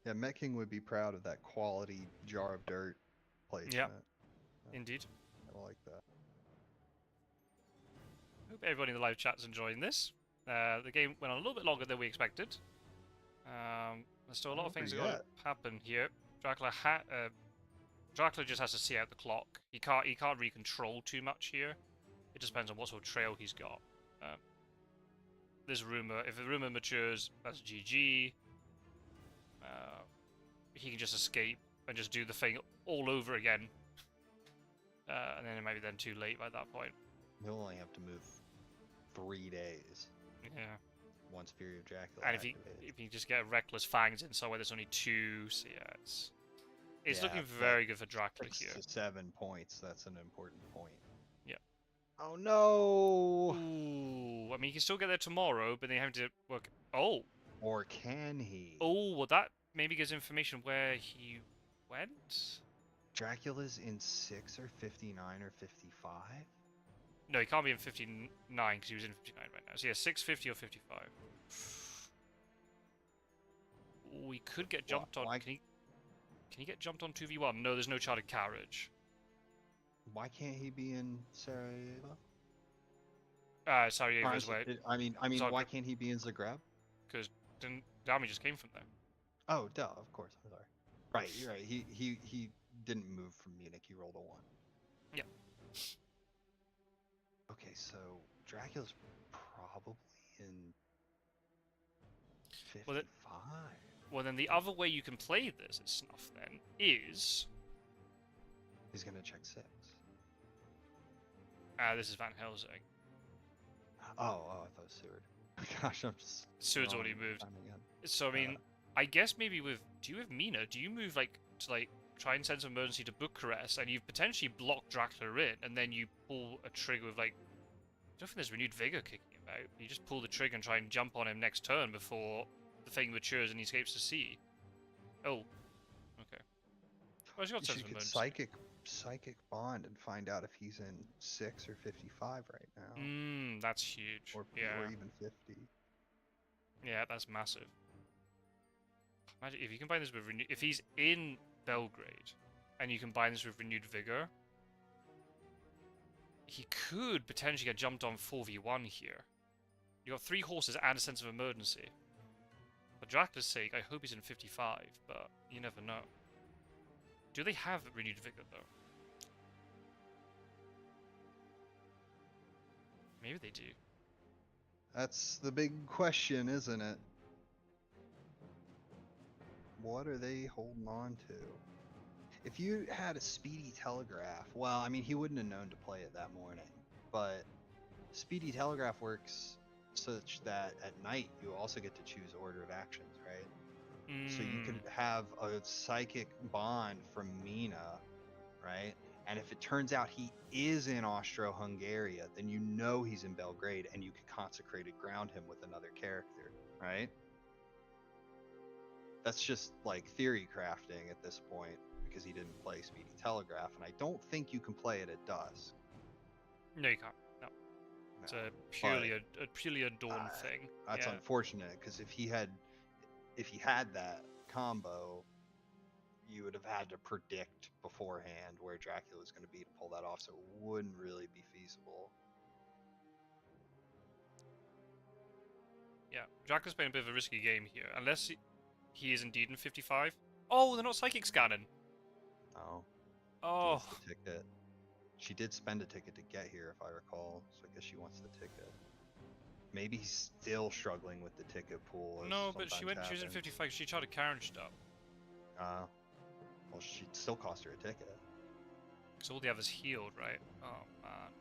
Yeah, Met King would be proud of that quality jar of dirt placement. Yeah, indeed. I like that. Hope everybody in the live chat's enjoying this. The game went on a little bit longer than we expected. There's still a lot of things that got to happen here. Dracula just has to see out the clock. He can't really control too much here. It just depends on what sort of trail he's got. This rumor, if the rumor matures, that's GG. He can just escape and just do the thing all over again. And then it might be then too late by that point. He'll only have to move 3 days. Yeah. Once Fury of Dracula. And if you just get reckless fangs in somewhere there's only 2, so yeah, it's looking very good for Dracula here. 6 to 7 points. That's an important point. Yeah. Oh no! Ooh, I mean, you can still get there tomorrow, but then you have to work. Oh, Or can he? Oh, well, that maybe gives information where he went? Dracula's in 6 or 59 or 55? No, he can't be in 59 because he was in 59 right now. So yeah, 650 or 55. We could get jumped on. Why, Can he get jumped on 2v1? No, there's no chartered carriage. why can't he be in Sarajevo? Sarajevo is where. I mean, why Zagreb, can't he be in Zagreb? because the army just came from there. Oh, duh, of course. I'm sorry. Right, you're right. He didn't move from Munich. He rolled a 1. Yeah. Okay, so Dracula's probably in 55. Well, then the other way you can play this at Snuff then is. He's gonna check 6. This is Van Helsing. Oh, I thought it was Seward. Gosh, I'm just. Seward's already wrong moved. time again. So I mean, I guess maybe with Mina? Do you move like to like try and send some emergency to Bucharest, and you potentially block Dracula in, and then you pull a trigger with like. I don't think there's renewed vigor kicking him out. You just pull the trigger and try and jump on him next turn before the thing matures and he escapes the sea. Oh, okay. Well, he's got You sense should of get emergency. psychic bond and find out if he's in 6 or 55 right now, That's huge. or Yeah, even 50. yeah, that's massive. Imagine if you combine this with if he's in Belgrade, and you combine this with renewed vigor, he could potentially get jumped on 4v1 here. You got 3 horses and a sense of emergency. For Dracula's sake, I hope he's in 55, but you never know. Do they have renewed vigor though? Maybe they do. That's the big question, isn't it? What are they holding on to? If you had a speedy telegraph, well, I mean, he wouldn't have known to play it that morning, but speedy telegraph works such that at night you also get to choose order of actions, right? So you could have a psychic bond from Mina, right? And if it turns out he is in Austro-Hungaria, then you know he's in Belgrade, and you can consecrated ground him with another character, right? That's just like theory crafting at this point, because he didn't play Speedy Telegraph, and I don't think you can play it at dusk. No, you can't. No. It's a purely a dawn thing. That's unfortunate, because if he had that combo, you would have had to predict beforehand where Dracula was going to be to pull that off, so it wouldn't really be feasible. Yeah, Dracula's playing a bit of a risky game here, unless he is indeed in 55. Oh, they're not psychic scanning. Oh. Oh. The ticket. She did spend a ticket to get here, if I recall, so I guess she wants the ticket. Maybe he's still struggling with the ticket pool. No, but she was in 55. She tried to carriage stuff. Well, she'd still cost her a ticket. Because all the others healed, right? Oh, man.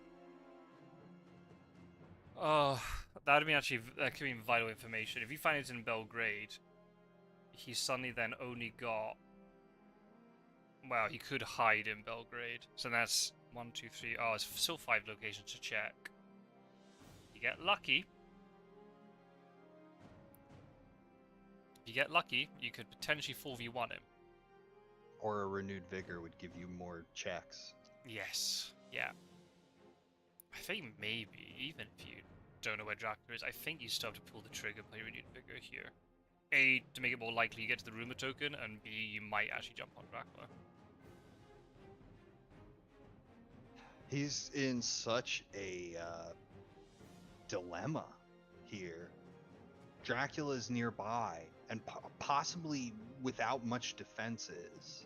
Oh, that could be vital information. If you find it in Belgrade, he suddenly then only got... Well, he could hide in Belgrade. So that's 1, 2, 3... Oh, it's still 5 locations to check. You get lucky. If you get lucky, you could potentially 4v1 him. Or a renewed vigor would give you more checks. Yes. Yeah. I think maybe, even if you don't know where Dracula is, I think you still have to pull the trigger and play renewed vigor here. A, to make it more likely you get to the rumor token, and B, you might actually jump on Dracula. He's in such a dilemma here. Dracula's nearby, and possibly without much defenses.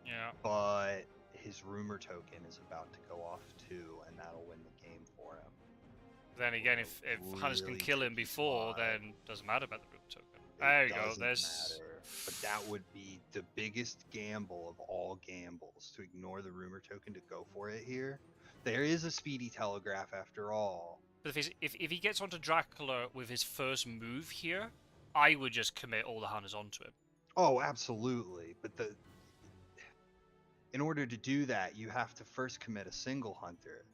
Yeah. But his rumor token is about to go off too, and that'll win the game for him. Then again, if Hunters can kill him before, then it doesn't matter about the rumor token. There you go. There's. Matter. But that would be the biggest gamble of all gambles, to ignore the rumor token to go for it here. There is a speedy telegraph after all. But if he gets onto Dracula with his first move here, I would just commit all the Hunters onto him. Oh, absolutely. But in order to do that, you have to first commit a single hunter.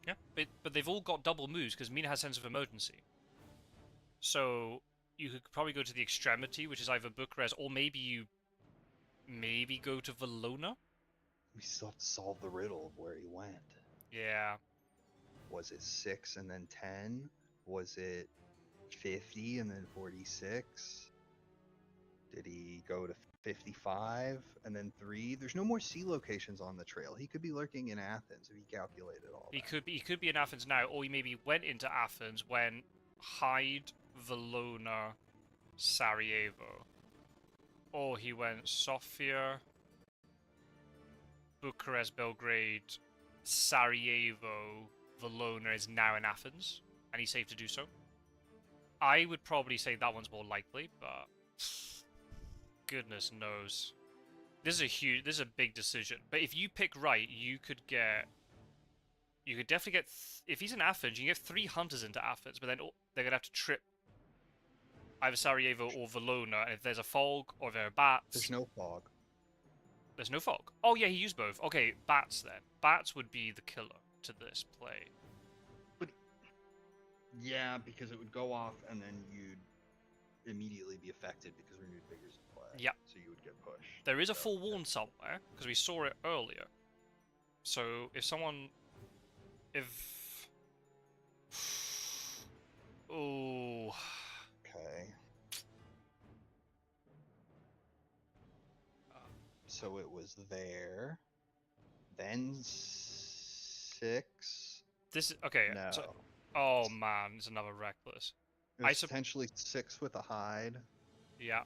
Yeah, but they've all got double moves because Mina has sense of emergency. So you could probably go to the extremity, which is either Bucharest, or maybe you go to Valona. We still have to solve the riddle of where he went. Yeah. Was it 6 and then 10? Was it 50 and then 46? Did he go to 55 and then 3? There's no more sea locations on the trail. He could be lurking in Athens if he calculated all that. He could be in Athens now, or he maybe went into Athens, went Hyde, Valona, Sarajevo. Or he went Sofia, Bucharest, Belgrade, Sarajevo, Valona is now in Athens, and he's safe to do so. I would probably say that one's more likely, but goodness knows. This is a big decision. But if you pick right, you could definitely get, if he's in Athens, you can get 3 hunters into Athens, but then they're gonna have to trip either Sarajevo or Valona, and if there's a fog or if there are bats. There's no fog. There's no fog. Oh yeah, he used both. Okay, bats then. Bats would be the killer to this play. But yeah, because it would go off and then you'd immediately be affected because renewed vigors in play. Yep. So you would get pushed. There is a forewarn somewhere, because we saw it earlier. So if someone... If... Oh... Okay. So it was there. Then 6. This is... Okay, No. so, oh man, it's another reckless. It was potentially 6 with a hide. Yeah.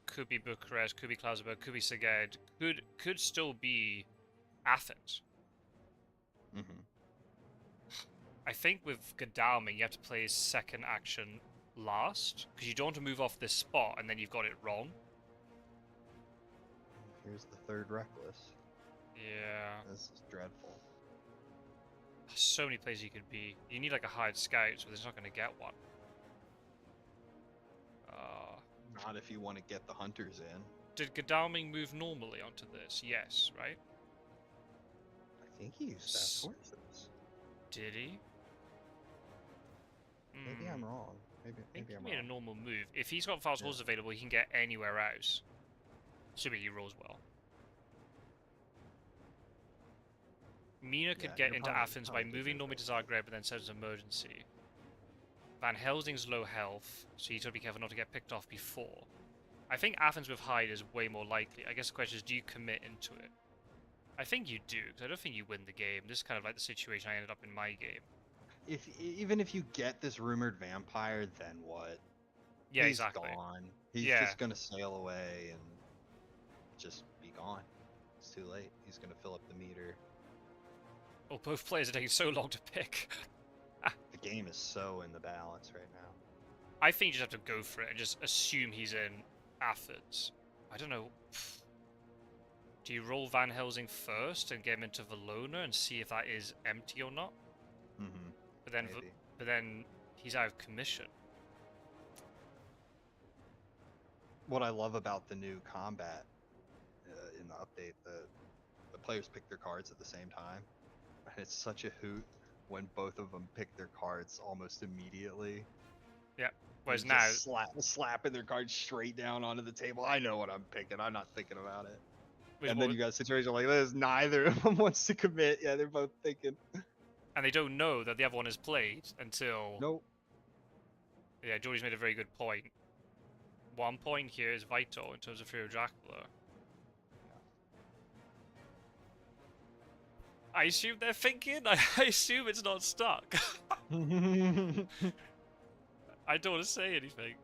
Could be Bucharest, could be Klausberg, could be Szeged, could still be Athens. Mm-hmm. I think with Godalming, you have to play his second action last, because you don't want to move off this spot and then you've got it wrong. Here's the third reckless. Yeah. This is dreadful. So many places you could be. You need like a hired scout, so there's not going to get one. Not if you want to get the hunters in. Did Godalming move normally onto this? Yes, right? I think he used fast horses. Did he? Maybe I'm wrong. I think Maybe he I'm made wrong. a normal move. If he's got fast horses available, he can get anywhere else. Assuming he rolls well. Mina could get into Athens by moving normally to Zagreb and then says emergency. Van Helsing's low health, so he's got to be careful not to get picked off before. I think Athens with Hyde is way more likely. I guess the question is, do you commit into it? I think you do, because I don't think you win the game. This is kind of like the situation I ended up in my game. Even if you get this rumored vampire, then what? Yeah, He's exactly. gone. He's just gonna sail away and just be gone. It's too late. He's gonna fill up the meter. Well, both players are taking so long to pick. The game is so in the balance right now. I think you just have to go for it and just assume he's in Athens. I don't know. Do you roll Van Helsing first and get him into Valona and see if that is empty or not? Mm-hmm. But then he's out of commission. What I love about the new combat in the update, the players pick their cards at the same time, and it's such a hoot when both of them pick their cards almost immediately. Yeah. Whereas Just now, slapping their cards straight down onto the table. I know what I'm picking. I'm not thinking about it. with And what- then you got a situation like this. Neither of them wants to commit. Yeah, they're both thinking. and they don't know that the other one is played until. Nope. Yeah, Jordy's made a very good point. 1 point here is vital in terms of Fury of Dracula. I assume they're thinking. I assume it's not stuck. I don't want to say anything.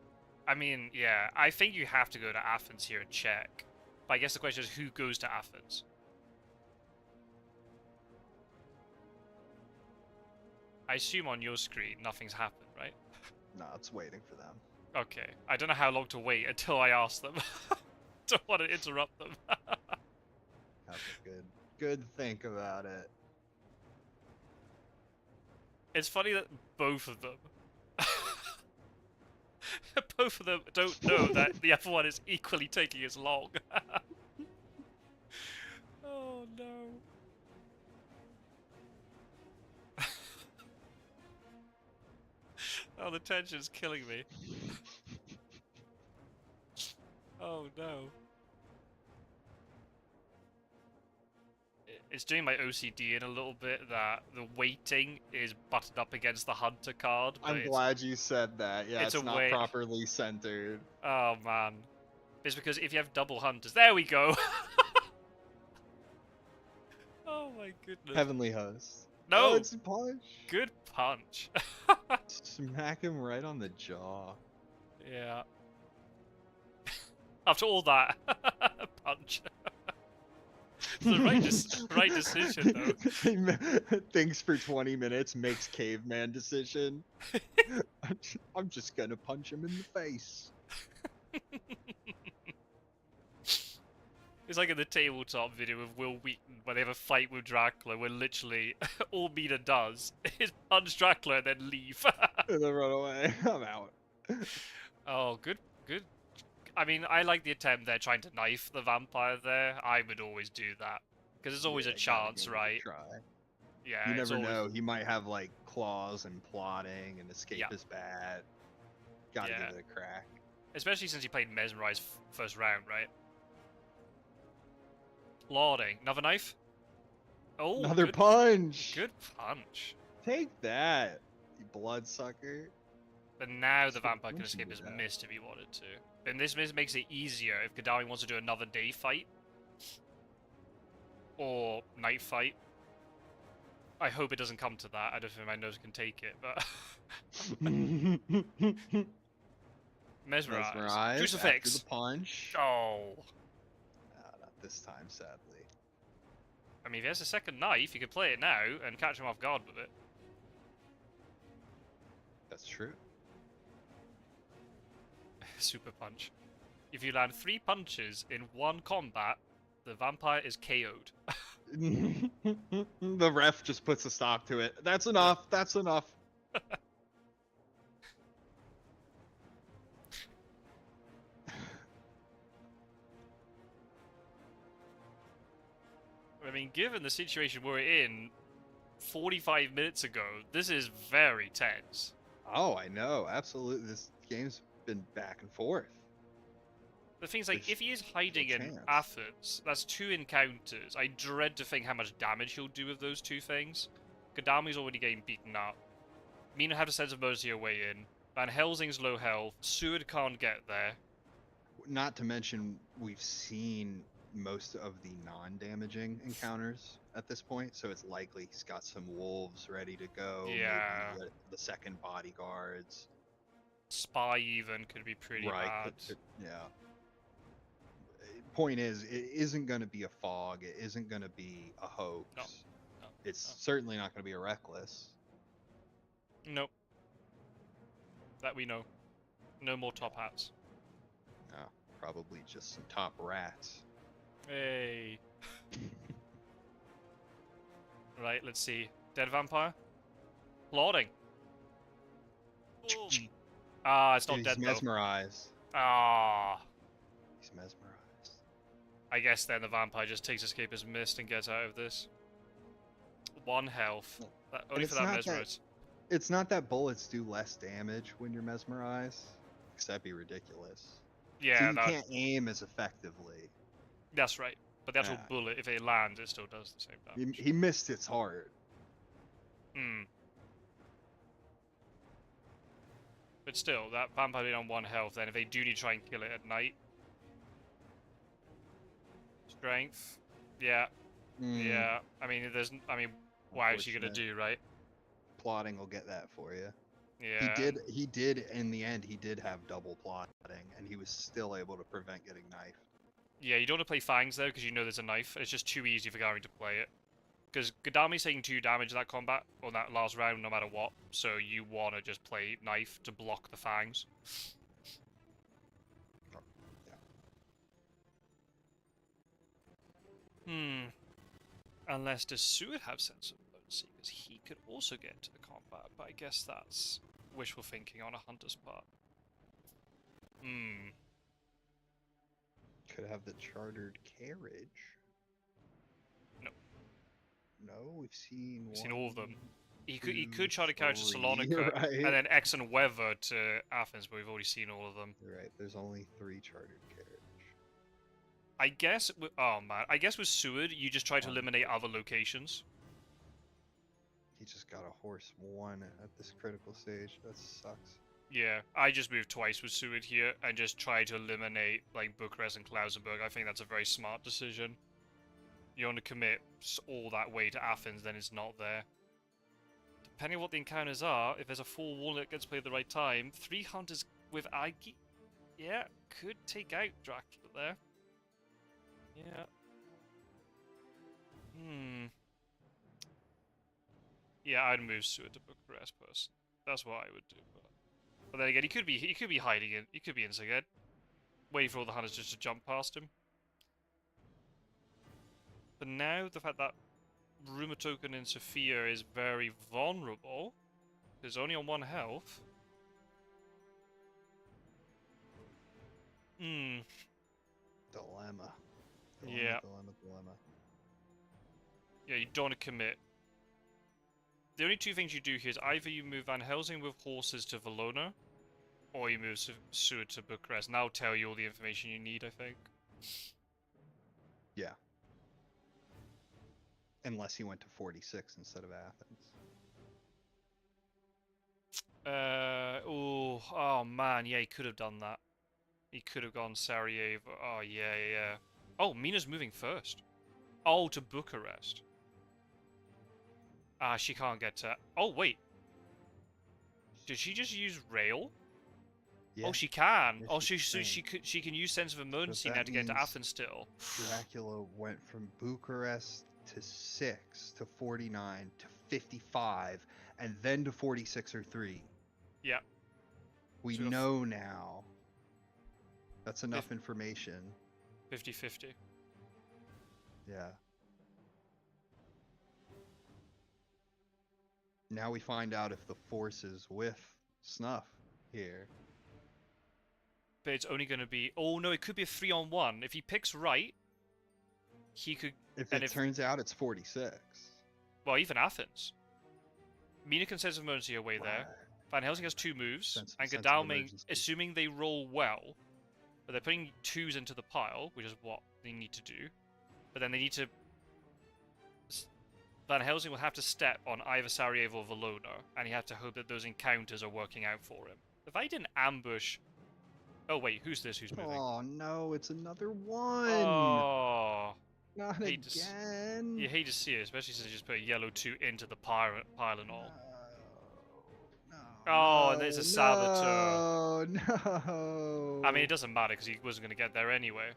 I mean, yeah, I think you have to go to Athens here and check. But I guess the question is, who goes to Athens? I assume on your screen nothing's happened, right? No, it's waiting for them. Okay. I don't know how long to wait until I ask them. Don't want to interrupt them. Have a good think about it. It's funny that both of them both of them don't know that the other one is equally taking as long. Oh no. Oh, the tension's killing me. Oh no. It's doing my OCD in a little bit that the weighting is buttoned up against the hunter card, but I'm glad you said that. Yeah, it's a it's not way. properly centered. Oh man. It's because if you have double hunters, there we go. Oh my goodness. Heavenly Host. No. Oh, it's a punch. Good punch. Smack him right on the jaw. Yeah. After all that, punch. It's the right decision though. Thinks for 20 minutes, makes caveman decision. I'm just gonna punch him in the face. It's like in the tabletop video of Will Wheaton where they have a fight with Dracula where literally all Mina does is punch Dracula and then leave. And then run away. I'm out. Oh, good. I mean, I like the attempt there trying to knife the vampire there. I would always do that. Because there's always a chance, right? Try. Yeah, You never always... know. He might have like claws and plotting and escape is bad. Gotta give it a crack. Especially since he played Mesmerize first round, right? Lording. Another knife? Oh, another punch! Good punch. Take that, you bloodsucker. But now the vampire can escape his mist if he wanted to. And this mist makes it easier if Gadami wants to do another day fight. Or night fight. I hope it doesn't come to that. I don't think my nose can take it, but... Mesmerize. Crucifix. After the punch. Oh. Not this time, sadly. I mean, if he has a second knife, you could play it now and catch him off guard with it. That's true. Super punch. If you land 3 punches in one combat, the vampire is KO'd. The ref just puts a stop to it. That's enough. That's enough. I mean, given the situation we're in 45 minutes ago, this is very tense. Oh, I know. Absolutely. This game's been back and forth. The thing's like, if he is hiding in Athens, that's 2 encounters. I dread to think how much damage he'll do with those 2 things. Gadami's already getting beaten up. Mina have a sense of mercy her way in. Van Helsing's low health. Seward can't get there. Not to mention, we've seen most of the non-damaging encounters at this point, so it's likely he's got some wolves ready to go. Yeah. Maybe the second bodyguards. Spy even could be pretty bad. Yeah. Point is, it isn't going to be a fog. It isn't going to be a hoax. No. It's certainly not going to be a reckless. Nope. That we know. No more top hats. No, probably just some top rats. Hey. Right, let's see. Dead vampire? Lording. Ah, it's not dead though. Mesmerized. Ah. He's mesmerized. I guess then the vampire just takes Escaper's Mist and gets out of this. 1 health. Only for that mesmerize. It's not that bullets do less damage when you're mesmerized. Because that'd be ridiculous. Yeah, so you can't aim as effectively. That's right. But the actual bullet, if it lands, it still does the same damage. He missed its heart. Hmm. But still, that vampire being on 1 health, then if they do need to try and kill it at night. Strength. Yeah. Yeah. I mean, why is she gonna do, right? Plotting will get that for you. Yeah. He did, in the end, he did have double plotting, and he was still able to prevent getting knifed. Yeah, you don't want to play Fangs, though, because you know there's a knife. It's just too easy for Gary to play it. Because Gadami's taking 2 damage in that combat, or that last round, no matter what. So you want to just play Knife to block the Fangs. Unless does Seward have sense of urgency, because he could also get into the combat, but I guess that's wishful thinking on a hunter's part. Could have the chartered carriage. No. No, we've seen all of them. He could charter carriage to Salonika, right. and then X and Weather to Athens, but we've already seen all of them. You're right, there's only 3 chartered carriage. I guess... Oh, man. I guess with Seward, you just try to eliminate other locations. He just got a horse 1 at this critical stage. That sucks. Yeah, I just moved twice with Seward here and just try to eliminate, like, Bucharest and Klausenburg. I think that's a very smart decision. You want to commit all that way to Athens, then it's not there. Depending on what the encounters are, if there's a full wall that gets played at the right time, 3 hunters with Agi, yeah, could take out Dracula there. Yeah. Yeah, I'd move Seward to Bucharest person. That's what I would do. But then again, he could be hiding in. He could be in again, waiting for all the hunters just to jump past him. But now the fact that Rumor Token in Sophia is very vulnerable, is only on 1 health. Dilemma. Yeah. Dilemma. Yeah, you don't want to commit. The only 2 things you do here is either you move Van Helsing with horses to Valona, or you move Seward to Bucharest. And that'll tell you all the information you need, I think. Yeah. Unless he went to 46 instead of Athens. Oh man, yeah, he could have done that. He could have gone Sarajevo. Oh, yeah. Oh, Mina's moving first. Oh, to Bucharest. Ah, she can't get to... Oh, wait. Did she just use rail? Yeah. Oh, she can. Yeah, Oh, she can use sense of emergency now to get to Athens still. Dracula went from Bucharest to 6 to 49 to 55 and then to 46 or 3. Yeah. We know now. That's enough information. 50-50. Yeah. Now we find out if the force is with Snuff here. But it's only going to be... Oh, no, it could be a 3-on-1. If he picks right, he could... If it turns out it's 46. Well, even Athens. Mina can sense of emergency away there. Van Helsing has 2 moves. And Godalming, assuming they roll well, but they're putting 2s into the pile, which is what they need to do. But then they need to... Van Helsing will have to step on either Sarajevo or Valona, and he has to hope that those encounters are working out for him. If I didn't ambush... Oh wait, who's this who's moving? Oh no, it's another 1! Oh... Not again! You hate to see it, especially since they just put a yellow 2 into the pile and all. Oh, and there's a saboteur. No! I mean, it doesn't matter, because he wasn't going to get there anyway.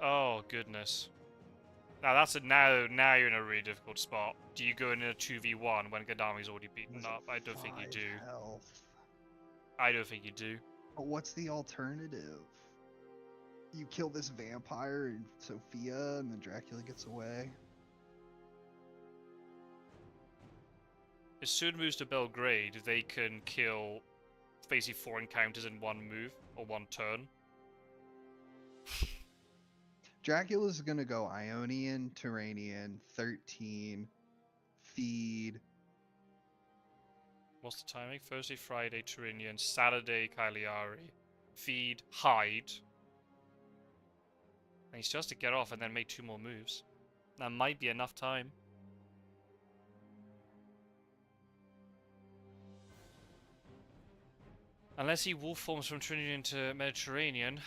Oh, goodness. Now now you're in a really difficult spot. Do you go in a 2v1 when Godalming's already beaten up? I don't think you do. I don't think you do. But what's the alternative? You kill this vampire in Sophia and then Dracula gets away? As soon moves to Belgrade, they can kill basically 4 encounters in 1 move, or 1 turn. Dracula's gonna go Ionian, Turanian, 13, feed. What's the timing? Thursday, Friday, Turinian, Saturday, Cagliari, feed, hide. And he still has to get off and then make 2 more moves. That might be enough time. Unless he wolf forms from Turinian to Mediterranean.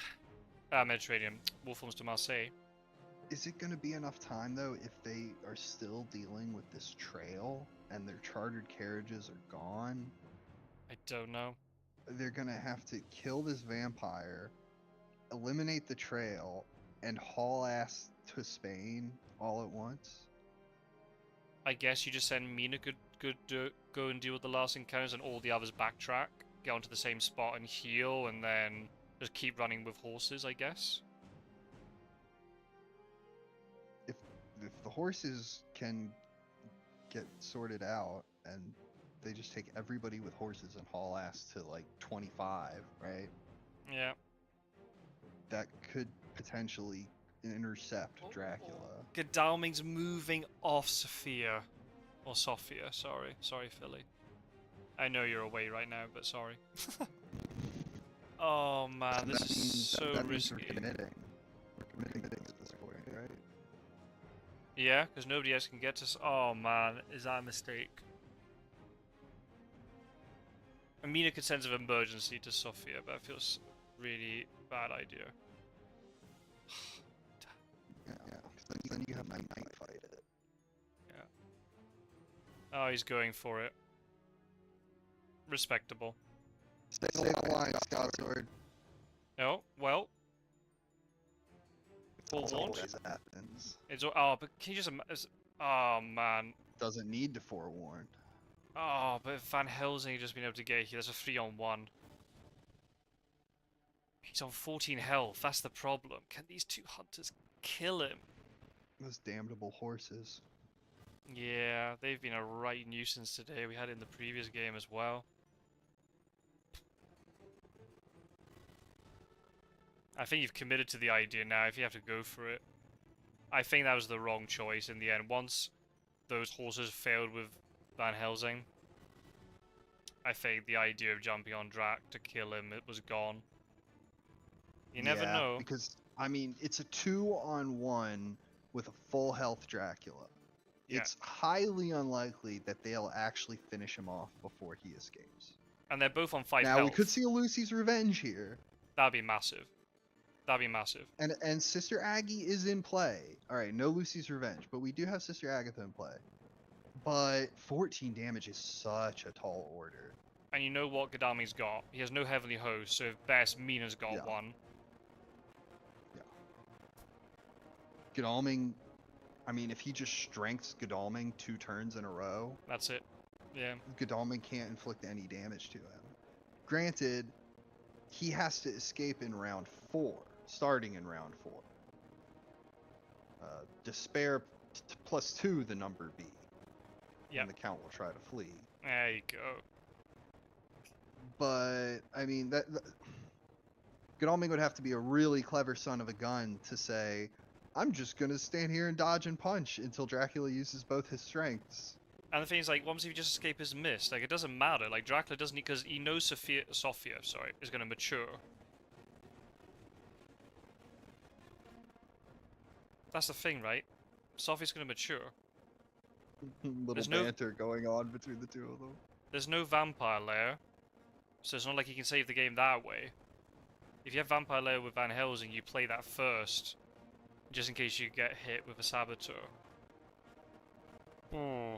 Mediterranean. Wolf forms to Marseille. Is it going to be enough time, though, if they are still dealing with this trail and their chartered carriages are gone? I don't know. They're going to have to kill this vampire, eliminate the trail, and haul ass to Spain all at once? I guess you just send Mina go and deal with the last encounters and all the others backtrack, get onto the same spot and heal, and then just keep running with horses, I guess. If the horses can get sorted out and they just take everybody with horses and haul ass to like 25, right? Yeah. That could potentially intercept Dracula. Godalming's moving off Sophia. Or Sophia, sorry. Sorry, Philly. I know you're away right now, but sorry. Oh man, this That is means, so that means we're risky. committing. We're committing at this point, right? Yeah, because nobody else can get to. Oh man, is that a mistake? Amina could sense of emergency to Sophia, but it feels really bad idea. Yeah, because then you have night fight it. Yeah. Oh, he's going for it. Respectable. Stay the line, Scott Sword. Oh, well. It Forewarned. always happens. It's oh, but can you just oh man. Doesn't need to forewarn. Oh, but if Van Helsing had just been able to get here, that's a 3-on-1. He's on 14 health, that's the problem. Can these two hunters kill him? Those damnable horses. Yeah, they've been a right nuisance today. We had it in the previous game as well. I think you've committed to the idea now, if you have to go for it. I think that was the wrong choice in the end. Once those horses failed with Van Helsing, I think the idea of jumping on Drac to kill him, it was gone. You never know. Because, I mean, it's a 2-on-1 with a full health Dracula. Yeah. It's highly unlikely that they'll actually finish him off before he escapes. And they're both on 5 now, health. we could see a Lucy's Revenge here. That'd be massive. That'd be massive. And Sister Aggie is in play. Alright, no Lucy's Revenge, but we do have Sister Agatha in play. But 14 damage is such a tall order. And you know what Godalming's got? He has no Heavenly Host, so if best, Mina's got one. Yeah. Godalming, I mean, if he just strengths Godalming 2 turns in a row, that's it. Yeah. Godalming can't inflict any damage to him. Granted, he has to escape in round 4, starting in round 4. Despair plus 2 the number B. Yeah. And the count will try to flee. There you go. But I mean that Godalming would have to be a really clever son of a gun to say, I'm just gonna stand here and dodge and punch until Dracula uses both his strengths. And the thing is, like, once you just escape his mist, like, it doesn't matter. Like, Dracula doesn't need, because he knows Sophia, is gonna mature. That's the thing, right? Sophia's gonna mature. Little banter going on between the two of them. There's no vampire lair, so it's not like you can save the game that way. If you have vampire lair with Van Helsing, you play that first, just in case you get hit with a saboteur. Hmm.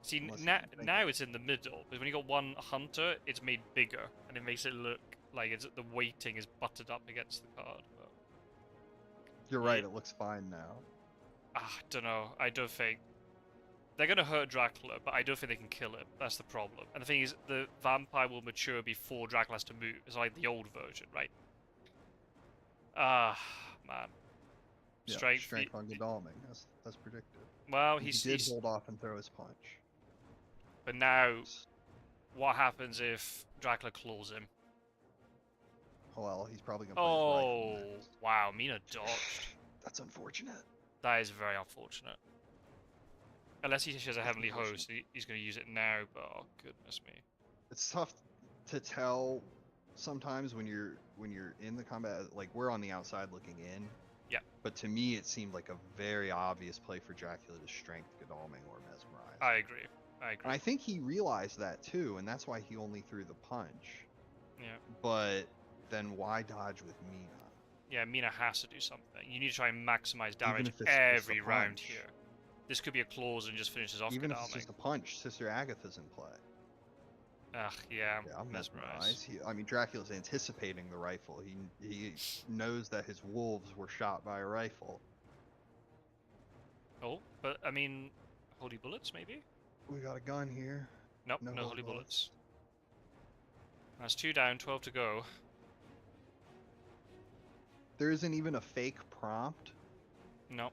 See, now it's in the middle, because when you got one hunter, it's made bigger, and it makes it look like the weighting is butted up against the card. But you're right, it looks fine now. I don't know. I don't think they're gonna hurt Dracula, but I don't think they can kill him. That's the problem. And the thing is, the vampire will mature before Dracula has to move. It's like the old version, right? Ah, man. Yeah, strength on Godalming. That's predicted. Well, he did hold off and throw his punch. But now, what happens if Dracula claws him? Well, he's probably gonna. Oh, wow! Mina dodged. That's unfortunate. That is very unfortunate. Unless he has a Heavenly Host, he's going to use it now, but oh goodness me. It's tough to tell sometimes when you're in the combat, like we're on the outside looking in. Yeah. But to me it seemed like a very obvious play for Dracula to strength Godalming or mesmerize. I agree. And I think he realized that too, and that's why he only threw the punch. Yeah. But then why dodge with Mina? Yeah, Mina has to do something. You need to try and maximize damage every round here. This could be a clause and just finishes off Even Godalming. if it's just a punch, Sister Agatha's in play. Ugh, yeah, mesmerize. I mean, Dracula's anticipating the rifle. He knows that his wolves were shot by a rifle. Oh, but I mean, holy bullets maybe? We got a gun here. Nope, no holy bullets. That's 2 down, 12 to go. There isn't even a fake prompt. No.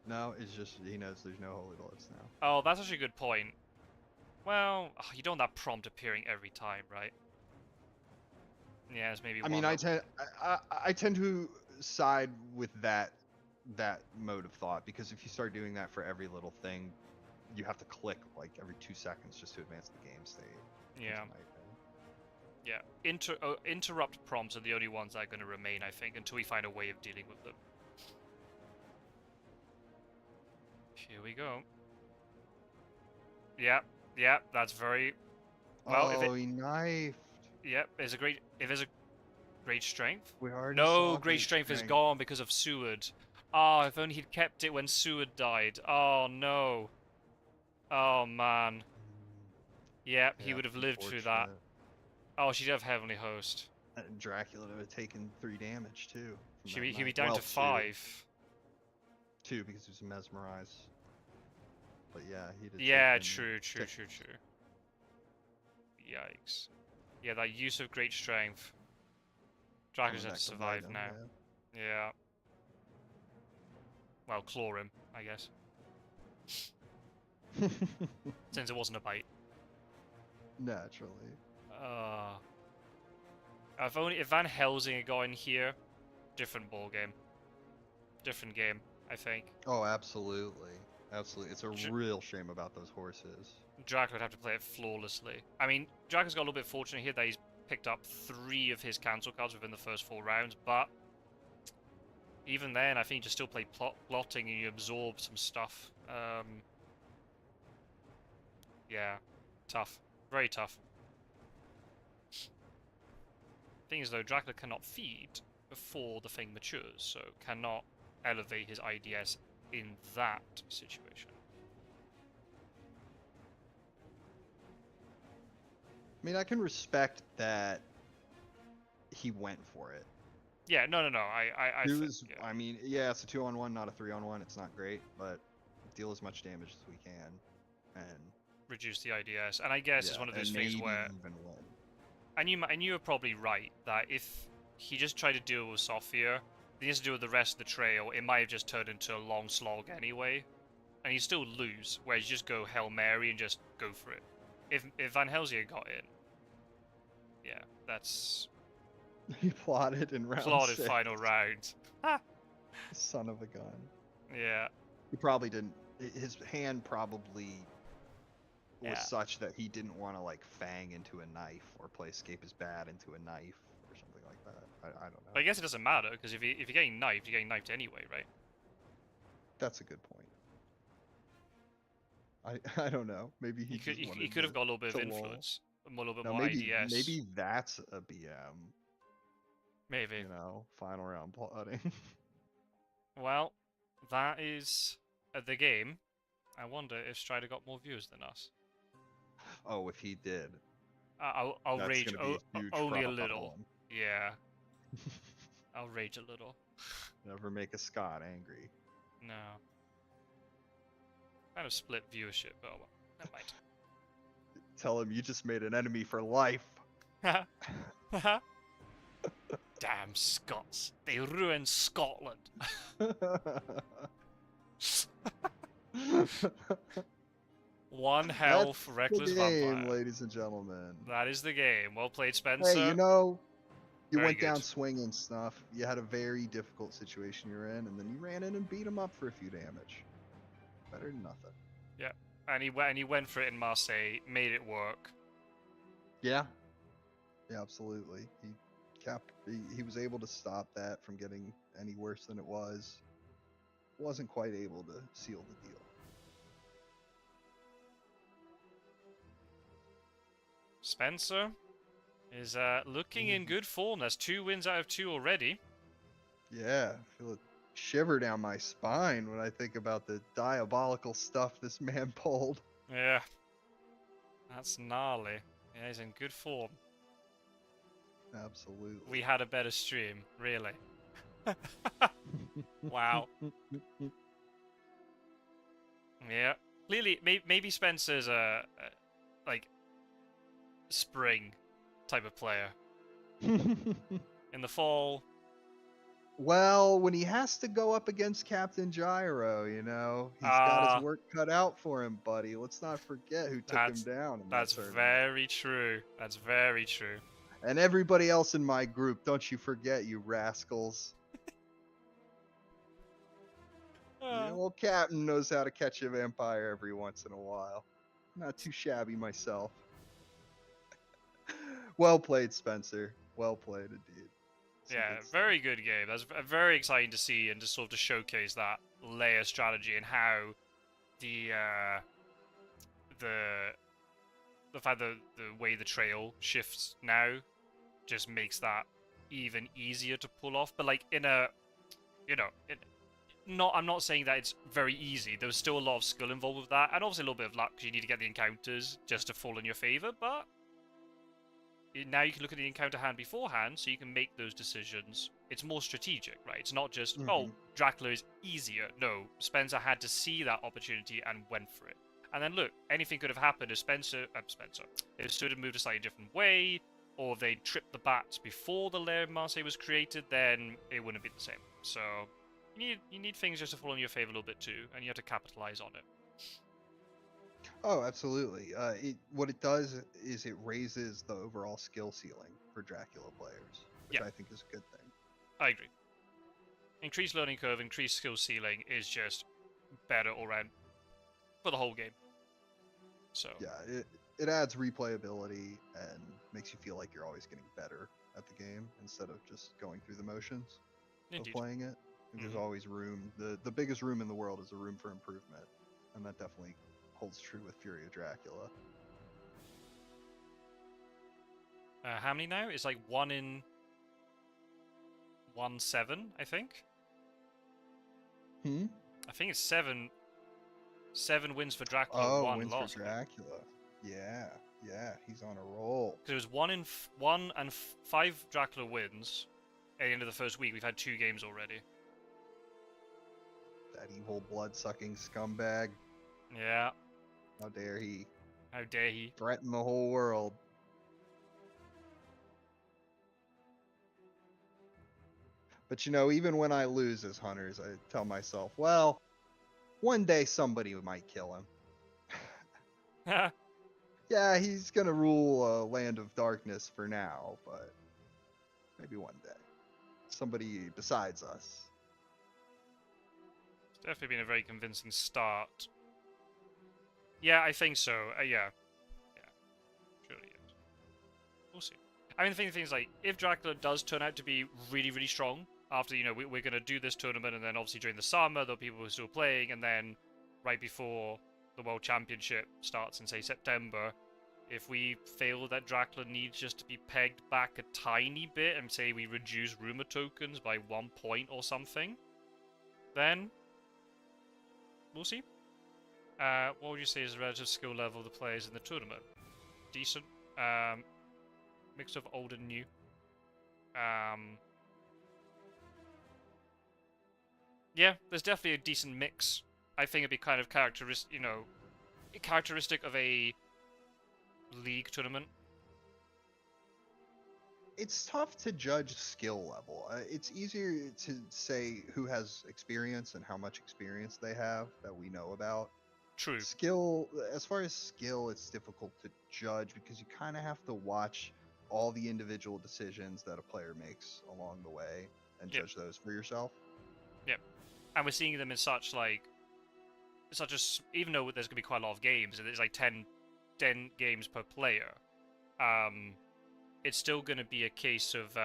No, it's just he knows there's no holy bullets now. Oh, that's actually a good point. Well, you don't want that prompt appearing every time, right? Yeah, it's maybe. I mean, I tend to side with that mode of thought, because if you start doing that for every little thing, you have to click like every 2 seconds just to advance the game state. Yeah. Yeah, interrupt prompts are the only ones that are going to remain, I think, until we find a way of dealing with them. Here we go. Yeah, that's very well. Oh, he knifed. Yep, there's a great. If there's a great strength. We already No, saw great strength is gone because of Seward. Ah, if only he'd kept it when Seward died. Oh no. Oh man. Yep, he Yeah, would have lived through that. unfortunate. Oh, she'd have Heavenly Host. And Dracula would have taken 3 damage too. from He'd that be knife. down Well, to 5. 2 because he was mesmerized. But yeah, he'd have Yeah, taken true. 6. Yikes. Yeah, that use of great strength. Dracula's Coming have to back survive bite him, now. Yeah. Well, claw him, I guess. yeah. Since it wasn't a bite. Naturally. If Van Helsing had got in here, different ball game. Different game, I think. Oh, absolutely. Absolutely. It's a Dra- real shame about those horses. Dracula would have to play it flawlessly. I mean, Dracula's got a little bit fortunate here that he's picked up 3 of his cancel cards within the first 4 rounds, but even then, I think you just still play plotting and you absorb some stuff. Yeah, tough. Very tough. Thing is, though, Dracula cannot feed before the thing matures, so cannot elevate his IDS in that situation. I mean, I can respect that he went for it. Yeah, no. I yeah. I mean, yeah, it's a 2-on-1, not a 3-on-1. It's not great, but deal as much damage as we can, and Reduce the IDS, and I guess it's one of those and things maybe where, even win. and you are probably right that if he just tried to deal with Sophia, he has to deal with the rest of the trail. It might have just turned into a long slog anyway, and you still lose. Whereas you just go Hail Mary and just go for it. If Van Helsing got in, yeah, that's He plotted in round plotted 6. final round. Son of a gun. Yeah, He probably didn't. His hand probably was Yeah. such that he didn't want to like fang into a knife or play escape is bad into a knife or something like that. I don't know. but I guess it doesn't matter because if you're getting knifed, you're getting knifed anyway, right? That's a good point. I don't know. Maybe he He could have got a little bit of to lull. influence, a little bit No, more maybe IDS. maybe that's a BM. Maybe. You know, final round plotting. Well, that is the game. I wonder if Strider got more views than us. Oh, if he did, I'll that's rage gonna be a huge only a problem. little. Yeah, I'll rage a little. Never make a Scot angry. No. Kind of split viewership, but oh well. Never mind. Tell him you just made an enemy for life. Damn Scots. They ruined Scotland. One health, That's reckless the game, vampire. ladies and gentlemen. That is the game. Well played, Spencer. Hey, you know, you Very went down good. swinging stuff. You had a very difficult situation you're in, and then you ran in and beat him up for a few damage. Better than nothing. And he went for it in Marseille, made it work. Yeah. Yeah, absolutely. He was able to stop that from getting any worse than it was. Wasn't quite able to seal the deal. Spencer is looking in good form. That's 2 wins out of 2 already. Yeah, I feel a shiver down my spine when I think about the diabolical stuff this man pulled. Yeah. That's gnarly. Yeah, he's in good form. Absolutely. We had a better stream, really. Wow. Yeah. Clearly, maybe Spencer's a like spring type of player. In the fall. Well, when he has to go up against Captain Gyro, you know, he's got his work cut out for him, buddy. Let's not forget who took him down. That's very true. That's very true. And everybody else in my group, don't you forget, you rascals. The old captain knows how to catch a vampire every once in a while. Not too shabby myself. Well played, Spencer. Well played indeed. Some Yeah, good stuff. very good game. That's very exciting to see and to sort of to showcase that layer strategy and how the the the fact that the way the trail shifts now just makes that even easier to pull off. But like in a, you know, I'm not saying that it's very easy. There's still a lot of skill involved with that, and obviously a little bit of luck because you need to get the encounters just to fall in your favor. But now you can look at the encounter hand beforehand, so you can make those decisions. It's more strategic, right? It's not just, oh, Dracula is easier. No, Spencer had to see that opportunity and went for it. And then look, anything could have happened if if Sud had moved a slightly different way, or if they tripped the bats before the Lair Marseille was created, then it wouldn't be the same. So you need things just to fall in your favor a little bit too, and you have to capitalize on it. Oh, absolutely. What it does is it raises the overall skill ceiling for Dracula players, which I think is a good thing. I agree. Increased learning curve, increased skill ceiling is just better all around for the whole game. So yeah, it adds replayability and makes you feel like you're always getting better at the game instead of just going through the motions of playing it. And there's always room. The biggest room in the world is a room for improvement, and that definitely holds true with Fury of Dracula. How many now? It's like 1 in 1-7, I think. I think it's 7 wins for Dracula, 1 loss. Wins for Dracula. Yeah, he's on a roll. Because it was 1 and 5 Dracula wins at the end of the first week. We've had 2 games already. That evil blood-sucking scumbag. Yeah. How dare he? How dare he? Threaten the whole world. But you know, even when I lose as hunters, I tell myself, well, one day somebody might kill him. Yeah, he's gonna rule a land of darkness for now, but maybe one day. Somebody besides us. It's definitely been a very convincing start. Yeah, I think so. Yeah. Surely, yes. We'll see. I mean, the thing is, like, if Dracula does turn out to be really, really strong, after, you know, we're going to do this tournament, and then obviously during the summer, there'll be people who are still playing, and then right before the World Championship starts in, say, September, if we feel that Dracula needs just to be pegged back a tiny bit, and say we reduce rumor tokens by 1 point or something, then we'll see. What would you say is the relative skill level of the players in the tournament? Decent. Mix of old and new. Yeah, there's definitely a decent mix. I think it'd be kind of characteristic of a league tournament. It's tough to judge skill level. It's easier to say who has experience and how much experience they have that we know about. True. Skill, as far as skill, it's difficult to judge because you kind of have to watch all the individual decisions that a player makes along the way and judge those for yourself. Yep. And we're seeing them in even though there's going to be quite a lot of games, and there's like 10 games per player, it's still going to be a case of,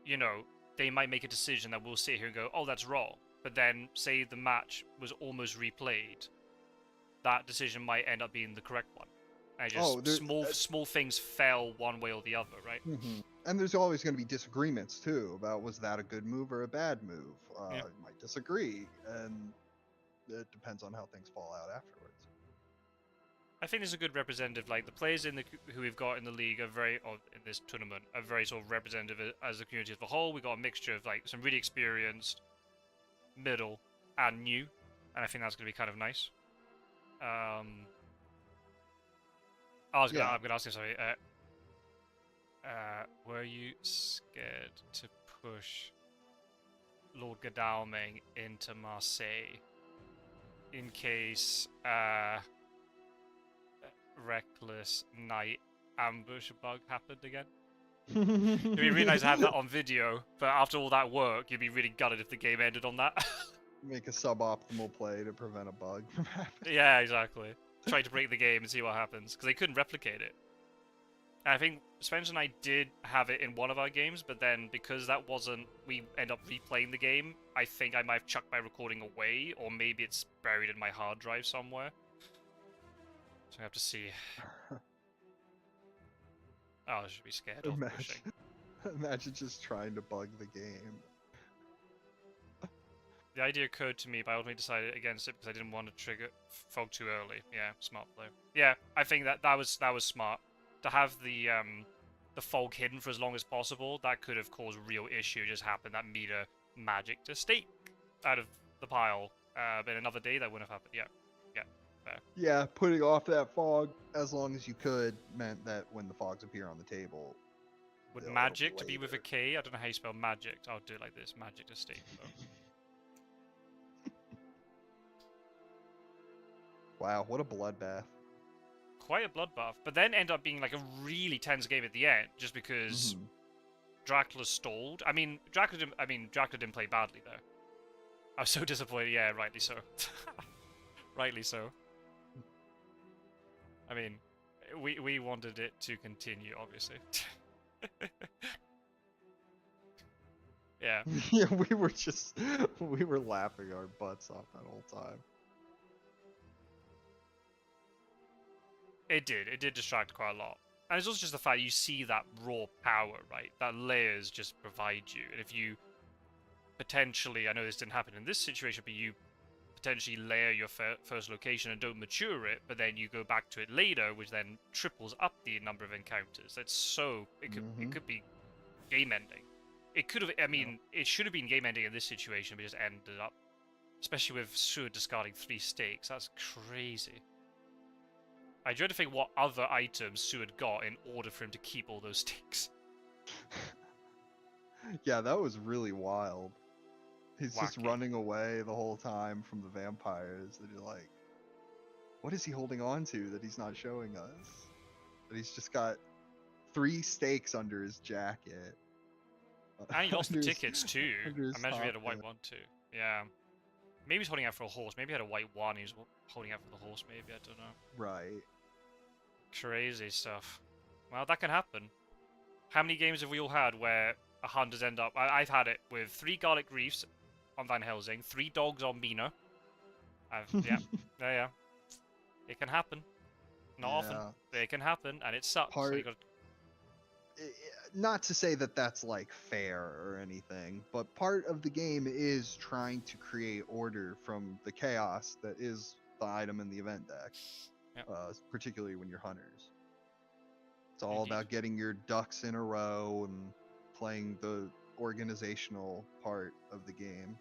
you know, they might make a decision that we'll sit here and go, oh, that's wrong. But then, say the match was almost replayed, that decision might end up being the correct one. And just small things fell one way or the other, right? And there's always going to be disagreements too about was that a good move or a bad move. You might disagree, and it depends on how things fall out afterwards. I think this is a good representative. Like the players who we've got in the league in this tournament are very sort of representative as the community as a whole. We got a mixture of like some really experienced, middle, and new, and I think that's going to be kind of nice. I'm gonna ask you, sorry. Were you scared to push Lord Godalming into Marseille in case reckless night ambush bug happened again? It'd be really nice to have that on video, but after all that work, you'd be really gutted if the game ended on that. Make a suboptimal play to prevent a bug from happening. Yeah, exactly. Try to break the game and see what happens, because they couldn't replicate it. I think Spencer and I did have it in one of our games, but then because that wasn't, we end up replaying the game. I think I might have chucked my recording away, or maybe it's buried in my hard drive somewhere. So I have to see. Oh, I should be scared of pushing. Imagine just trying to bug the game. The idea occurred to me, but I ultimately decided against it because I didn't want to trigger fog too early. Yeah, smart play. Yeah, I think that was smart. To have the fog hidden for as long as possible, that could have caused real issue. Just happened that meter magic to stake out of the pile. But another day that wouldn't have happened. Yeah, fair. Yeah, putting off that fog as long as you could meant that when the fogs appear on the table. Would magic to be with a K? I don't know how you spell magic. I'll do it like this: magic to stake. Wow, what a bloodbath. Quite a bloodbath, but then end up being like a really tense game at the end, just because Dracula stalled. Dracula didn't play badly though. I was so disappointed. Yeah, rightly so. Rightly so. I mean, we wanted it to continue, obviously. Yeah. Yeah, we were laughing our butts off that whole time. It did distract quite a lot. And it's also just the fact you see that raw power, right? That layers just provide you. And if you potentially, I know this didn't happen in this situation, but you potentially layer your first location and don't mature it, but then you go back to it later, which then triples up the number of encounters. That's so, it could be game ending. It could have, it should have been game ending in this situation, but just ended up, especially with Seward discarding 3 stakes. That's crazy. I dread to think what other items Seward got in order for him to keep all those stakes. Yeah, that was really wild. He's Wacky. Just running away the whole time from the vampires. And you're like, what is he holding on to that he's not showing us? That he's just got 3 stakes under his jacket. And he lost the tickets too. I imagine he had a white top, one too. Yeah. Maybe he's holding out for a horse. Maybe he had a white one. He was holding out for the horse. Maybe, I don't know. Right. Crazy stuff. Well, that can happen. How many games have we all had where a hunters end up... I've had it with 3 garlic reefs on Van Helsing, 3 dogs on Mina. Yeah. It can happen. Not often. But it can happen, and it sucks. So not to say that that's like fair or anything, but part of the game is trying to create order from the chaos that is the item in the event deck. Yep. Particularly when you're hunters. It's all about getting your ducks in a row and playing the organizational part of the game,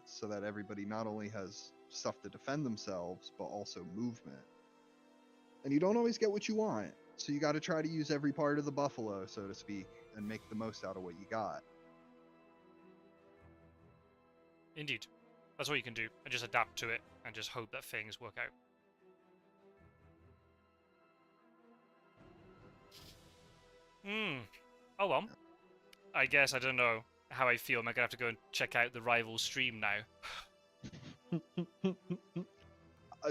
so that everybody not only has stuff to defend themselves, but also movement. And you don't always get what you want, so you got to try to use every part of the buffalo, so to speak, and make the most out of what you got. Indeed. That's what you can do, and just adapt to it, and just hope that things work out. Oh well. I guess I don't know how I feel. Am I gonna have to go and check out the rival stream now?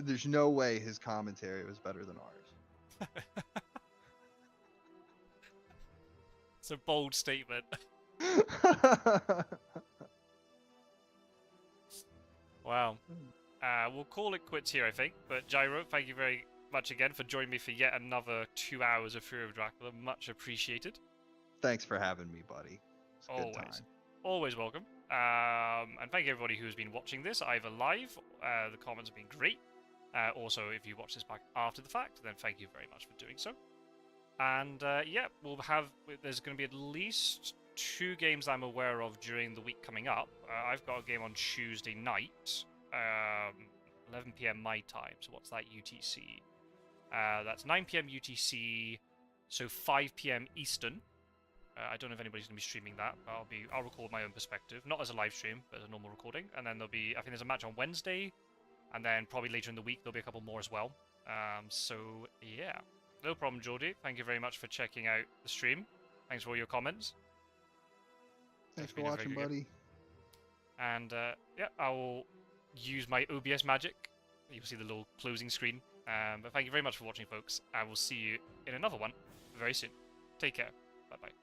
There's no way his commentary was better than ours. It's a bold statement. Wow. We'll call it quits here, I think. But Gyro, thank you very much again for joining me for yet another 2 hours of Fury of Dracula. Much appreciated. Thanks for having me, buddy. It's a good time. Always welcome. And thank you everybody who's been watching this, either live. The comments have been great. Also, if you watch this back after the fact, then thank you very much for doing so. And yeah, there's going to be at least 2 games I'm aware of during the week coming up. I've got a game on Tuesday night, 11 PM my time. So what's that, UTC? That's 9 PM UTC, so 5 PM Eastern. I don't know if anybody's going to be streaming that, but I'll record my own perspective, not as a live stream, but as a normal recording. And then I think there's a match on Wednesday, and then probably later in the week there'll be a couple more as well. So yeah, no problem, Geordie. Thank you very much for checking out the stream. Thanks for all your comments. Thanks for watching, buddy. And yeah, I will use my OBS magic. You'll see the little closing screen. But thank you very much for watching, folks. I will see you in another one very soon. Take care. Bye bye.